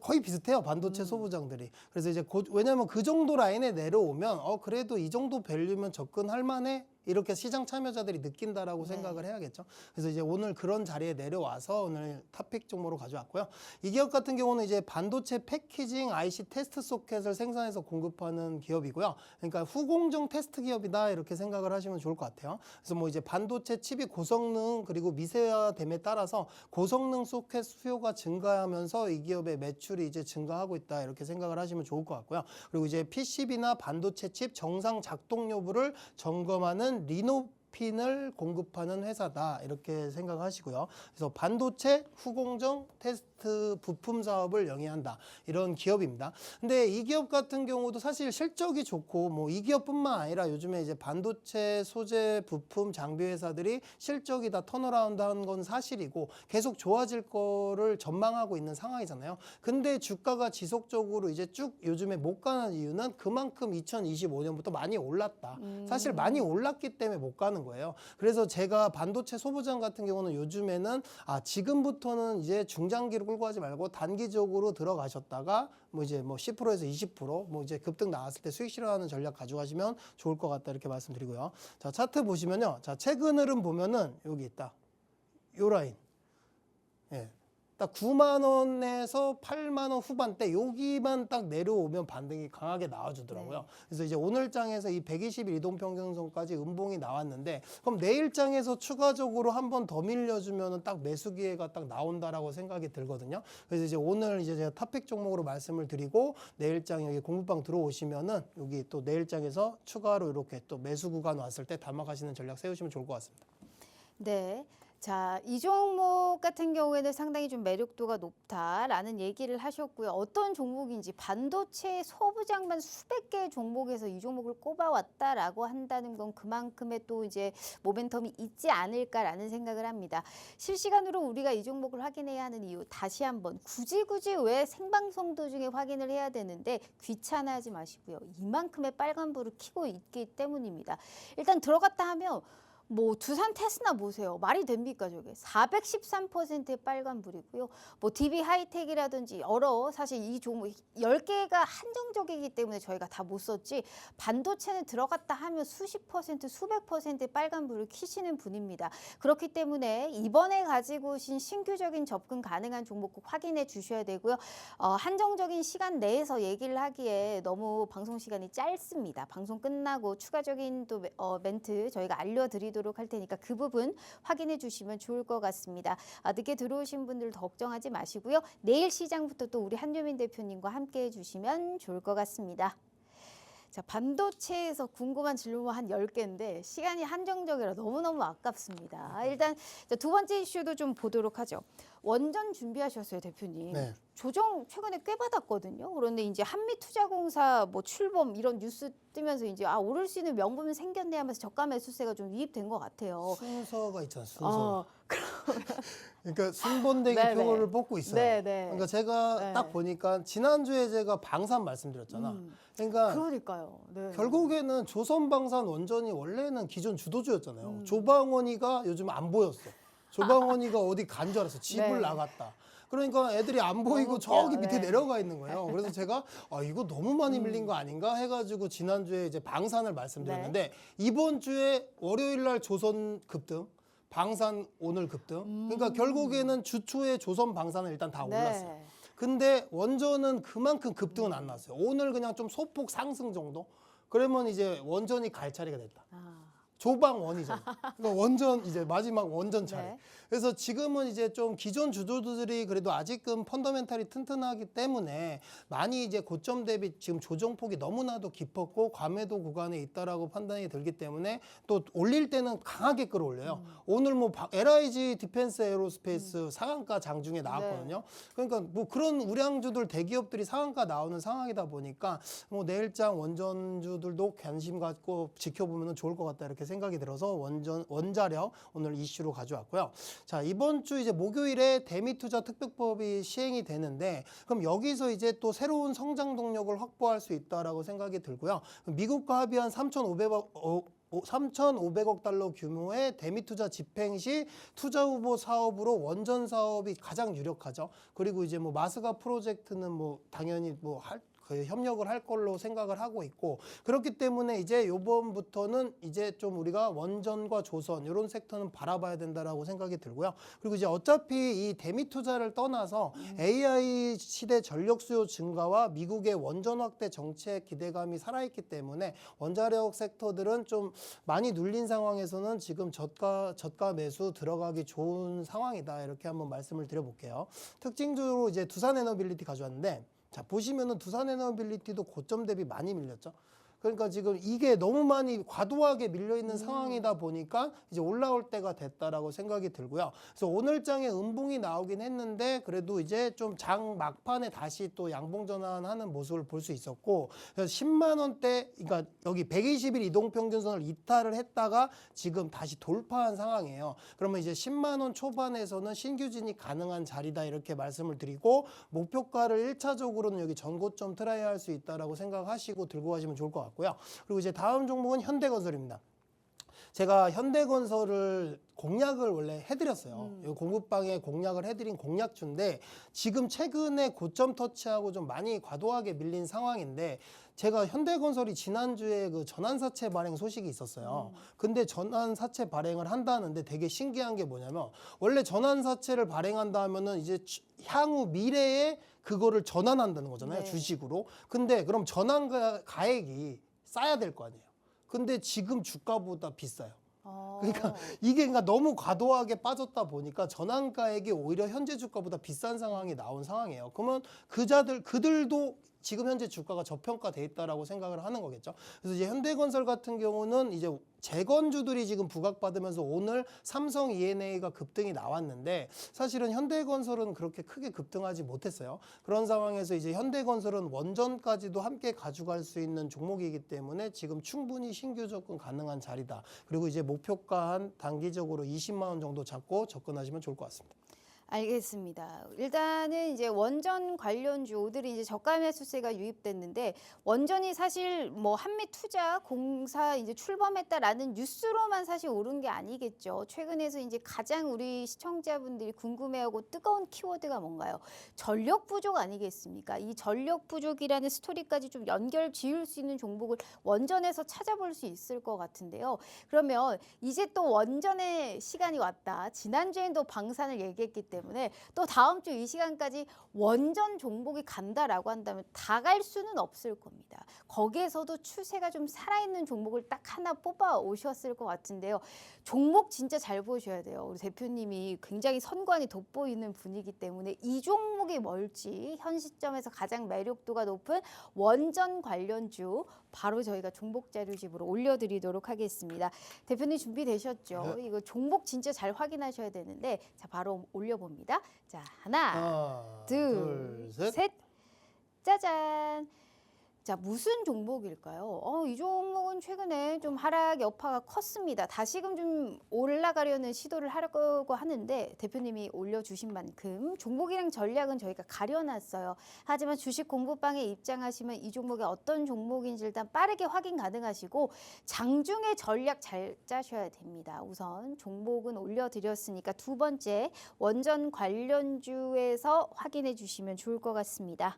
거의 비슷해요, 반도체 소부장들이. 그래서 이제 왜냐면 그 정도 라인에 내려오면 그래도 이 정도 밸류면 접근할 만해. 이렇게 시장 참여자들이 느낀다라고 네. 생각을 해야겠죠. 그래서 이제 오늘 그런 자리에 내려와서 오늘 탑픽 종목으로 가져왔고요. 이 기업 같은 경우는 이제 반도체 패키징 IC 테스트 소켓을 생산해서 공급하는 기업이고요. 그러니까 후공정 테스트 기업이다 이렇게 생각을 하시면 좋을 것 같아요. 그래서 뭐 이제 반도체 칩이 고성능 그리고 미세화됨에 따라서 고성능 소켓 수요가 증가하면서 이 기업의 매출이 이제 증가하고 있다 이렇게 생각을 하시면 좋을 것 같고요. 그리고 이제 PCB나 반도체 칩 정상 작동 여부를 점검하는 리노핀을 공급하는 회사다 이렇게 생각하시고요. 그래서 반도체 후공정 테스트 부품 사업을 영위한다 이런 기업입니다. 근데 이 기업 같은 경우도 사실 실적이 좋고 뭐 이 기업뿐만 아니라 요즘에 이제 반도체 소재 부품 장비 회사들이 실적이 다 턴어라운드한 건 사실이고 계속 좋아질 거를 전망하고 있는 상황이잖아요. 근데 주가가 지속적으로 이제 쭉 요즘에 못 가는 이유는 그만큼 2025년부터 많이 올랐다. 사실 많이 올랐기 때문에 못 가는 거예요. 그래서 제가 반도체 소부장 같은 경우는 요즘에는 지금부터는 이제 중장기로 끌고 가지 말고 단기적으로 들어가셨다가 뭐 이제 뭐 10%에서 20% 이제 급등 나왔을 때 수익 실현하는 전략 가져가시면 좋을 것 같다 이렇게 말씀드리고요. 자, 차트 보시면요. 자, 최근 흐름 보면은 여기 있다. 요 라인. 예. 딱 9만 원에서 8만 원 후반대 여기만 딱 내려오면 반등이 강하게 나와주더라고요. 네. 그래서 이제 오늘 장에서 이 120일 이동평균선까지 음봉이 나왔는데 그럼 내일 장에서 추가적으로 한 번 더 밀려주면은 딱 매수 기회가 딱 나온다라고 생각이 들거든요. 그래서 이제 오늘 이제 제가 탑픽 종목으로 말씀을 드리고 내일 장 여기 공부방 들어오시면은 여기 또 내일 장에서 추가로 이렇게 또 매수 구간 왔을 때 담아가시는 전략 세우시면 좋을 것 같습니다. 네. 자, 이 종목 같은 경우에는 상당히 좀 매력도가 높다라는 얘기를 하셨고요. 어떤 종목인지 반도체 소부장만 수백 개의 종목에서 이 종목을 꼽아왔다라고 한다는 건 그만큼의 또 이제 모멘텀이 있지 않을까라는 생각을 합니다. 실시간으로 우리가 이 종목을 확인해야 하는 이유 다시 한번 굳이 왜 생방송 도중에 확인을 해야 되는데 귀찮아하지 마시고요. 이만큼의 빨간불을 켜고 있기 때문입니다. 일단 들어갔다 하면 뭐 두산 테스나 보세요. 말이 됩니까 저게? 413%의 빨간불이고요. 뭐 DB 하이텍이라든지 여러 사실 이 종목 10개가 한정적이기 때문에 저희가 다 못 썼지 반도체는 들어갔다 하면 수십 퍼센트, 수백 퍼센트의 빨간불을 켜시는 분입니다. 그렇기 때문에 이번에 가지고 오신 신규적인 접근 가능한 종목 꼭 확인해 주셔야 되고요. 한정적인 시간 내에서 얘기를 하기에 너무 방송 시간이 짧습니다. 방송 끝나고 추가적인 또 멘트 저희가 알려드리도록 할 테니까 그 부분 확인해 주시면 좋을 것 같습니다. 늦게 들어오신 분들도 걱정하지 마시고요. 내일 시장부터 또 우리 한유민 대표님과 함께 해주시면 좋을 것 같습니다. 자, 반도체에서 궁금한 질문 한 10개인데 시간이 한정적이라 너무너무 아깝습니다. 일단 두 번째 이슈도 좀 보도록 하죠. 원전 준비하셨어요, 대표님. 네. 조정 최근에 꽤 받았거든요. 그런데 이제 한미투자공사 뭐 출범 이런 뉴스 뜨면서 이제 오를 수 있는 명분이 생겼네 하면서 저가 매수세가 좀 유입된 것 같아요. 순서가 있잖아요. 순서. 그러면 그러니까 순번대기 네네. 표를 뽑고 있어요. 네네. 그러니까 제가 네. 딱 보니까 지난주에 제가 방산 말씀드렸잖아. 그러니까 그러니까요. 네. 결국에는 조선방산 원전이 원래는 기존 주도주였잖아요. 음. 조방원이가 요즘 안 보였어. 조방원이가 어디 간 줄 알았어. 집을 네. 나갔다. 그러니까 애들이 안 보이고 너무 저기 웃겨요. 밑에 네. 내려가 있는 거예요. 그래서 제가 이거 너무 많이 밀린 거 아닌가 해가지고 지난주에 이제 방산을 말씀드렸는데 네. 이번 주에 월요일 날 조선 급등, 방산 오늘 급등. 그러니까 결국에는 주초에 조선 방산은 일단 다 올랐어요. 네. 근데 원전은 그만큼 급등은 안 났어요. 오늘 그냥 좀 소폭 상승 정도? 그러면 이제 원전이 갈 차례가 됐다. 조방원이잖아. 그러니까 원전 이제 마지막 원전 차례. 네. 그래서 지금은 이제 좀 기존 주주들이 그래도 아직은 펀더멘탈이 튼튼하기 때문에 많이 이제 고점 대비 지금 조정폭이 너무나도 깊었고 과매도 구간에 있다라고 판단이 들기 때문에 또 올릴 때는 강하게 끌어올려요. 오늘 뭐 LIG 디펜스 에어로스페이스 상한가 장중에 나왔거든요. 그러니까 뭐 그런 우량주들 대기업들이 상한가 나오는 상황이다 보니까 뭐 내일장 원전주들도 관심 갖고 지켜보면 좋을 것 같다 이렇게 생각이 들어서 원자력 오늘 이슈로 가져왔고요. 자, 이번 주 이제 목요일에 대미투자 특별법이 시행이 되는데 그럼 여기서 이제 또 새로운 성장 동력을 확보할 수 있다라고 생각이 들고요. 미국과 합의한 3,500억 달러 규모의 대미투자 집행 시 투자 후보 사업으로 원전 사업이 가장 유력하죠. 그리고 이제 뭐 마스가 프로젝트는 뭐 당연히 그 협력을 할 걸로 생각을 하고 있고 그렇기 때문에 이제 요번부터는 이제 좀 우리가 원전과 조선 이런 섹터는 바라봐야 된다라고 생각이 들고요. 그리고 이제 어차피 이 대미 투자를 떠나서 AI 시대 전력 수요 증가와 미국의 원전 확대 정책 기대감이 살아있기 때문에 원자력 섹터들은 좀 많이 눌린 상황에서는 지금 저가 매수 들어가기 좋은 상황이다 이렇게 한번 말씀을 드려볼게요. 특징적으로 이제 두산에너빌리티 가져왔는데 자, 보시면은 두산에너빌리티도 고점 대비 많이 밀렸죠. 그러니까 지금 이게 너무 많이 과도하게 밀려있는 상황이다 보니까 이제 올라올 때가 됐다라고 생각이 들고요. 그래서 오늘 장에 음봉이 나오긴 했는데 그래도 이제 좀 장 막판에 다시 또 양봉 전환하는 모습을 볼 수 있었고 그래서 10만 원대 그러니까 여기 120일 이동평균선을 이탈을 했다가 지금 다시 돌파한 상황이에요. 그러면 이제 10만 원 초반에서는 신규 진입 가능한 자리다 이렇게 말씀을 드리고 목표가를 1차적으로는 여기 전고점 트라이할 수 있다라고 생각하시고 들고 가시면 좋을 것 같아요. 고요. 그리고 이제 다음 종목은 현대건설입니다. 제가 현대건설을 공략을 원래 해드렸어요. 공급방에 공략을 해드린 공략주인데 지금 최근에 고점 터치하고 좀 많이 과도하게 밀린 상황인데 제가 현대건설이 지난주에 그 전환사채 발행 소식이 있었어요. 근데 전환사채 발행을 한다는데 되게 신기한 게 뭐냐면 원래 전환사채를 발행한다 하면은 이제 향후 미래에 그거를 전환한다는 거잖아요. 네. 주식으로. 근데 그럼 전환 가액이 싸야 될 거 아니에요. 근데 지금 주가보다 비싸요. 그러니까 이게 너무 과도하게 빠졌다 보니까 전환가액이 오히려 현재 주가보다 비싼 상황이 나온 상황이에요. 그러면 그들도 지금 현재 주가가 저평가돼 있다라고 생각을 하는 거겠죠. 그래서 이제 현대건설 같은 경우는 이제 재건주들이 지금 부각받으면서 오늘 삼성 E&A가 급등이 나왔는데 사실은 현대건설은 그렇게 크게 급등하지 못했어요. 그런 상황에서 이제 현대건설은 원전까지도 함께 가져갈 수 있는 종목이기 때문에 지금 충분히 신규 접근 가능한 자리다. 그리고 이제 목표가 한 단기적으로 20만 원 정도 잡고 접근하시면 좋을 것 같습니다. 알겠습니다. 일단은 이제 원전 관련주 오늘은 이제 저가 매수세가 유입됐는데 원전이 사실 뭐 한미투자 공사 이제 출범했다라는 뉴스로만 사실 오른 게 아니겠죠. 최근에서 이제 가장 우리 시청자분들이 궁금해하고 뜨거운 키워드가 뭔가요? 전력 부족 아니겠습니까? 이 전력 부족이라는 스토리까지 좀 연결 지을 수 있는 종목을 원전에서 찾아볼 수 있을 것 같은데요. 그러면 이제 또 원전의 시간이 왔다. 지난주엔 또 방산을 얘기했기 때문에 또 다음 주 이 시간까지 원전 종목이 간다라고 한다면 다 갈 수는 없을 겁니다. 거기에서도 추세가 좀 살아있는 종목을 딱 하나 뽑아 오셨을 것 같은데요. 종목 진짜 잘 보셔야 돼요. 우리 대표님이 굉장히 선관이 돋보이는 분이기 때문에 이 종목이 뭘지 현 시점에서 가장 매력도가 높은 원전 관련주 바로 저희가 종목 자료집으로 올려드리도록 하겠습니다. 대표님 준비되셨죠? 네. 이거 종목 진짜 잘 확인하셔야 되는데 자 바로 올려봅니다. 자 하나, 둘, 셋. 셋. 짜잔. 자, 무슨 종목일까요? 이 종목은 최근에 좀 하락 여파가 컸습니다. 다시금 좀 올라가려는 시도를 하려고 하는데 대표님이 올려주신 만큼 종목이랑 전략은 저희가 가려놨어요. 하지만 주식 공부방에 입장하시면 이 종목이 어떤 종목인지 일단 빠르게 확인 가능하시고 장중에 전략 잘 짜셔야 됩니다. 우선 종목은 올려드렸으니까 두 번째 원전 관련주에서 확인해 주시면 좋을 것 같습니다.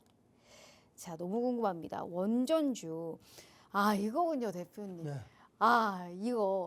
자, 너무 궁금합니다. 원전주. 이거군요, 대표님. 네.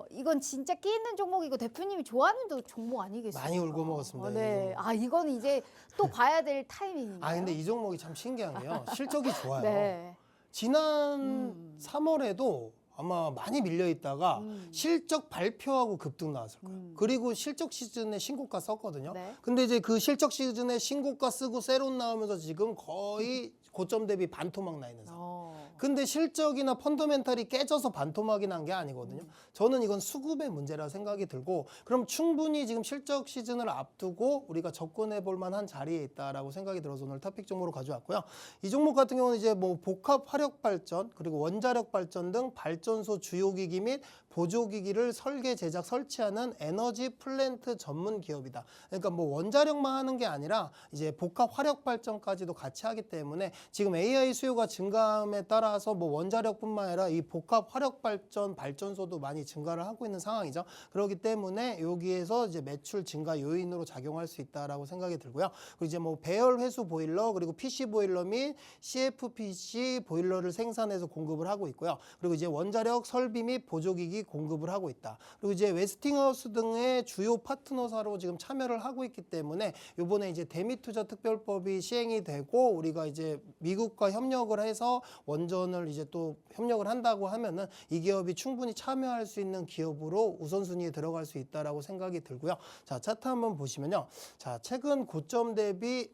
이건 진짜 끼 있는 종목이고 대표님이 좋아하는 종목 아니겠습니까? 많이 울고 먹었습니다. 네. 이거는 이제 또 봐야 될 타이밍인가요? 근데 이 종목이 참 신기한 게요. 실적이 좋아요. 네. 지난 3월에도 아마 많이 밀려 있다가 실적 발표하고 급등 나왔을 거예요. 그리고 실적 시즌에 신고가 썼거든요. 네. 근데 이제 그 실적 시즌에 신고가 쓰고 세론 나오면서 지금 거의 고점 대비 반토막 나 있는 상황. 근데 실적이나 펀더멘탈이 깨져서 반토막이 난 게 아니거든요. 저는 이건 수급의 문제라 생각이 들고 그럼 충분히 지금 실적 시즌을 앞두고 우리가 접근해 볼 만한 자리에 있다라고 생각이 들어서 오늘 토픽 종목으로 가져왔고요. 이 종목 같은 경우는 이제 뭐 복합 화력 발전 그리고 원자력 발전 등 발전소 주요기기 및 보조기기를 설계, 제작, 설치하는 에너지 플랜트 전문 기업이다. 그러니까 뭐 원자력만 하는 게 아니라 이제 복합 화력 발전까지도 같이 하기 때문에 지금 AI 수요가 증가함에 따라서 뭐 원자력뿐만 아니라 이 복합 화력 발전 발전소도 많이 증가를 하고 있는 상황이죠. 그렇기 때문에 여기에서 이제 매출 증가 요인으로 작용할 수 있다라고 생각이 들고요. 그리고 이제 뭐 배열 회수 보일러 그리고 PC 보일러 및 CFPC 보일러를 생산해서 공급을 하고 있고요. 그리고 이제 원자력 설비 및 보조기기 공급을 하고 있다. 그리고 이제 웨스팅하우스 등의 주요 파트너사로 지금 참여를 하고 있기 때문에 이번에 이제 대미투자 특별법이 시행이 되고 우리가 이제 미국과 협력을 해서 원전을 이제 또 협력을 한다고 하면은 이 기업이 충분히 참여할 수 있는 기업으로 우선순위에 들어갈 수 있다라고 생각이 들고요. 자, 차트 한번 보시면요. 자, 최근 고점 대비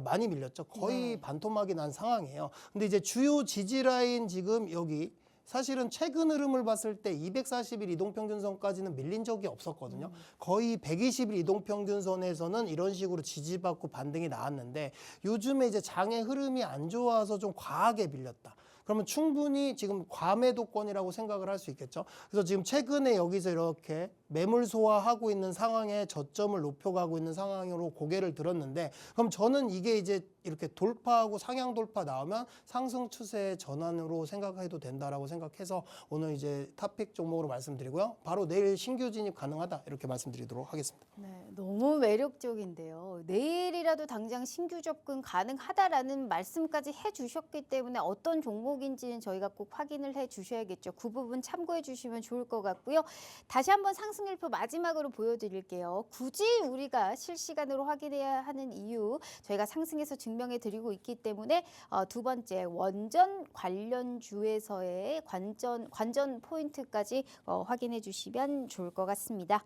많이 밀렸죠. 거의 반토막이 난 상황이에요. 근데 이제 주요 지지 라인 지금 여기 사실은 최근 흐름을 봤을 때 240일 이동평균선까지는 밀린 적이 없었거든요. 거의 120일 이동평균선에서는 이런 식으로 지지받고 반등이 나왔는데 요즘에 이제 장의 흐름이 안 좋아서 좀 과하게 밀렸다. 그러면 충분히 지금 과매도권이라고 생각을 할 수 있겠죠. 그래서 지금 최근에 여기서 이렇게 매물 소화하고 있는 상황에 저점을 높여가고 있는 상황으로 고개를 들었는데 그럼 저는 이게 이제 이렇게 돌파하고 상향 돌파 나오면 상승 추세의 전환으로 생각해도 된다라고 생각해서 오늘 이제 탑픽 종목으로 말씀드리고요. 바로 내일 신규 진입 가능하다 이렇게 말씀드리도록 하겠습니다. 네, 너무 매력적인데요. 내일이라도 당장 신규 접근 가능하다라는 말씀까지 해주셨기 때문에 어떤 종목인지는 저희가 꼭 확인을 해주셔야겠죠. 그 부분 참고해 주시면 좋을 것 같고요. 다시 한번 상승일표 마지막으로 보여드릴게요. 굳이 우리가 실시간으로 확인해야 하는 이유 저희가 상승해서 증명해 드리고 있기 때문에 두 번째 원전 관련주에서의 관전 포인트까지 확인해 주시면 좋을 것 같습니다.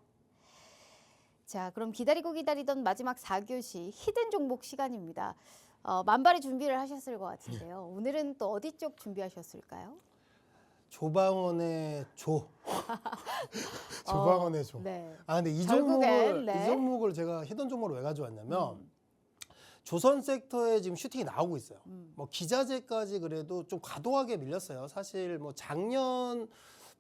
자, 그럼 기다리던 마지막 4교시 히든 종목 시간입니다. 만발의 준비를 하셨을 것 같은데요. 오늘은 또 어디 쪽 준비하셨을까요? 조방원의 조. 조방원의 조. 네. 근데 이 결국엔, 네. 종목을 제가 히든 종목으로 왜 가져왔냐면 조선 섹터에 지금 슈팅이 나오고 있어요. 뭐 기자재까지 그래도 좀 과도하게 밀렸어요. 사실 뭐 작년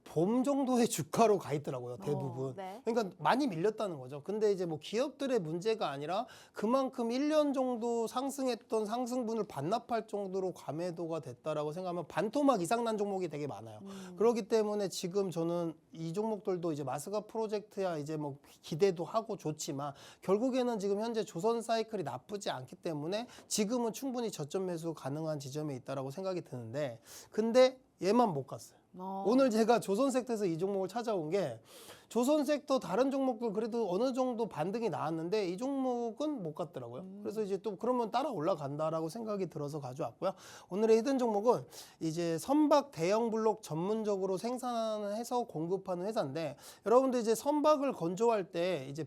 봄 정도의 주가로 가 있더라고요, 대부분. 네. 그러니까 많이 밀렸다는 거죠. 근데 이제 뭐 기업들의 문제가 아니라 그만큼 1년 정도 상승했던 상승분을 반납할 정도로 과매도가 됐다라고 생각하면 반토막 이상 난 종목이 되게 많아요. 그렇기 때문에 지금 저는 이 종목들도 이제 마스가 프로젝트야 이제 뭐 기대도 하고 좋지만 결국에는 지금 현재 조선 사이클이 나쁘지 않기 때문에 지금은 충분히 저점 매수 가능한 지점에 있다라고 생각이 드는데 근데 얘만 못 갔어요. 오늘 제가 조선 섹터에서 이 종목을 찾아온 게 조선 섹터 다른 종목들 그래도 어느 정도 반등이 나왔는데 이 종목은 못 갔더라고요. 그래서 이제 또 그러면 따라 올라간다라고 생각이 들어서 가져왔고요. 오늘의 히든 종목은 이제 선박 대형 블록 전문적으로 생산해서 공급하는 회사인데 여러분들 이제 선박을 건조할 때 이제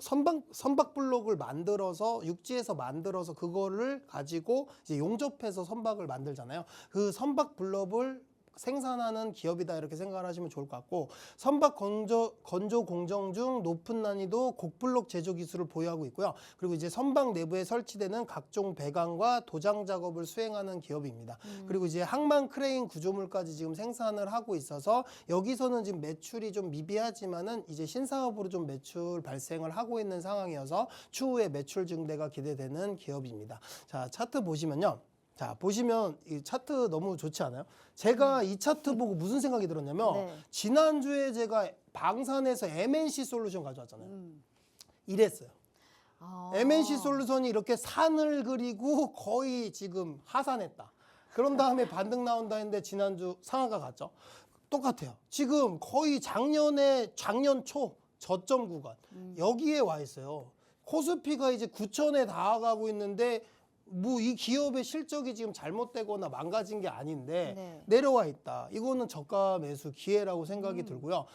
선박 블록을 만들어서 육지에서 만들어서 그거를 가지고 이제 용접해서 선박을 만들잖아요. 그 선박 블록을 생산하는 기업이다 이렇게 생각을 하시면 좋을 것 같고 선박 건조 공정 중 높은 난이도 곡블록 제조 기술을 보유하고 있고요. 그리고 이제 선박 내부에 설치되는 각종 배관과 도장 작업을 수행하는 기업입니다. 그리고 이제 항만 크레인 구조물까지 지금 생산을 하고 있어서 여기서는 지금 매출이 좀 미비하지만은 이제 신사업으로 좀 매출 발생을 하고 있는 상황이어서 추후에 매출 증대가 기대되는 기업입니다. 자, 차트 보시면요. 자, 보시면 이 차트 너무 좋지 않아요? 제가 이 차트 보고 무슨 생각이 들었냐면 네. 지난주에 제가 방산에서 MNC 솔루션 가져왔잖아요. 이랬어요. MNC 솔루션이 이렇게 산을 그리고 거의 지금 하산했다. 그런 다음에 반등 나온다 했는데 지난주 상한가 갔죠. 똑같아요. 지금 거의 작년 초 저점 구간 여기에 와 있어요. 코스피가 이제 9천에 다가가고 있는데 뭐 이 기업의 실적이 지금 잘못되거나 망가진 게 아닌데 네. 내려와 있다. 이거는 저가 매수 기회라고 생각이 들고요.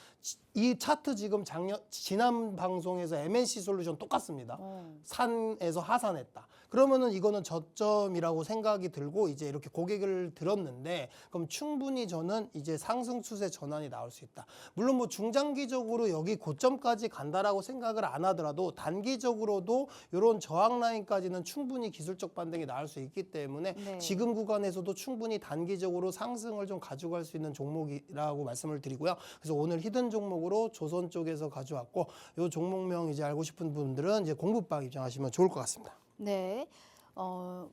이 차트 지금 지난 방송에서 MNC 솔루션 똑같습니다. 산에서 하산했다. 그러면은 이거는 저점이라고 생각이 들고 이제 이렇게 고개를 들었는데 그럼 충분히 저는 이제 상승 추세 전환이 나올 수 있다. 물론 뭐 중장기적으로 여기 고점까지 간다라고 생각을 안 하더라도 단기적으로도 이런 저항 라인까지는 충분히 기술적 반등이 나올 수 있기 때문에 네. 지금 구간에서도 충분히 단기적으로 상승을 좀 가져갈 수 있는 종목이라고 말씀을 드리고요. 그래서 오늘 히든 종목으로 조선 쪽에서 가져왔고 이 종목명 이제 알고 싶은 분들은 이제 공부방 입장하시면 좋을 것 같습니다. 네.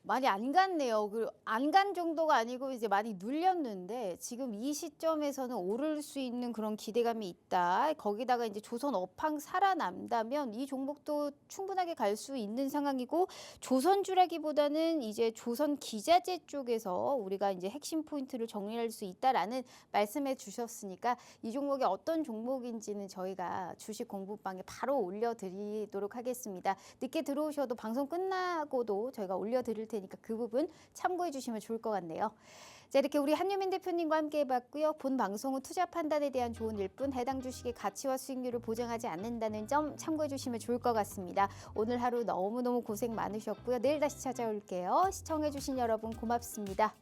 많이 안 갔네요. 안 간 정도가 아니고 이제 많이 눌렸는데 지금 이 시점에서는 오를 수 있는 그런 기대감이 있다. 거기다가 이제 조선 업황 살아남다면 이 종목도 충분하게 갈 수 있는 상황이고 조선주라기보다는 이제 조선 기자재 쪽에서 우리가 이제 핵심 포인트를 정리할 수 있다라는 말씀해 주셨으니까 이 종목이 어떤 종목인지는 저희가 주식 공부방에 바로 올려드리도록 하겠습니다. 늦게 들어오셔도 방송 끝나고도 저희가 올려드릴 테니까 그 부분 참고해 주시면 좋을 것 같네요. 자, 이렇게 우리 한유민 대표님과 함께 해봤고요. 본 방송은 투자 판단에 대한 조언일 뿐 해당 주식의 가치와 수익률을 보장하지 않는다는 점 참고해 주시면 좋을 것 같습니다. 오늘 하루 너무너무 고생 많으셨고요. 내일 다시 찾아올게요. 시청해 주신 여러분 고맙습니다.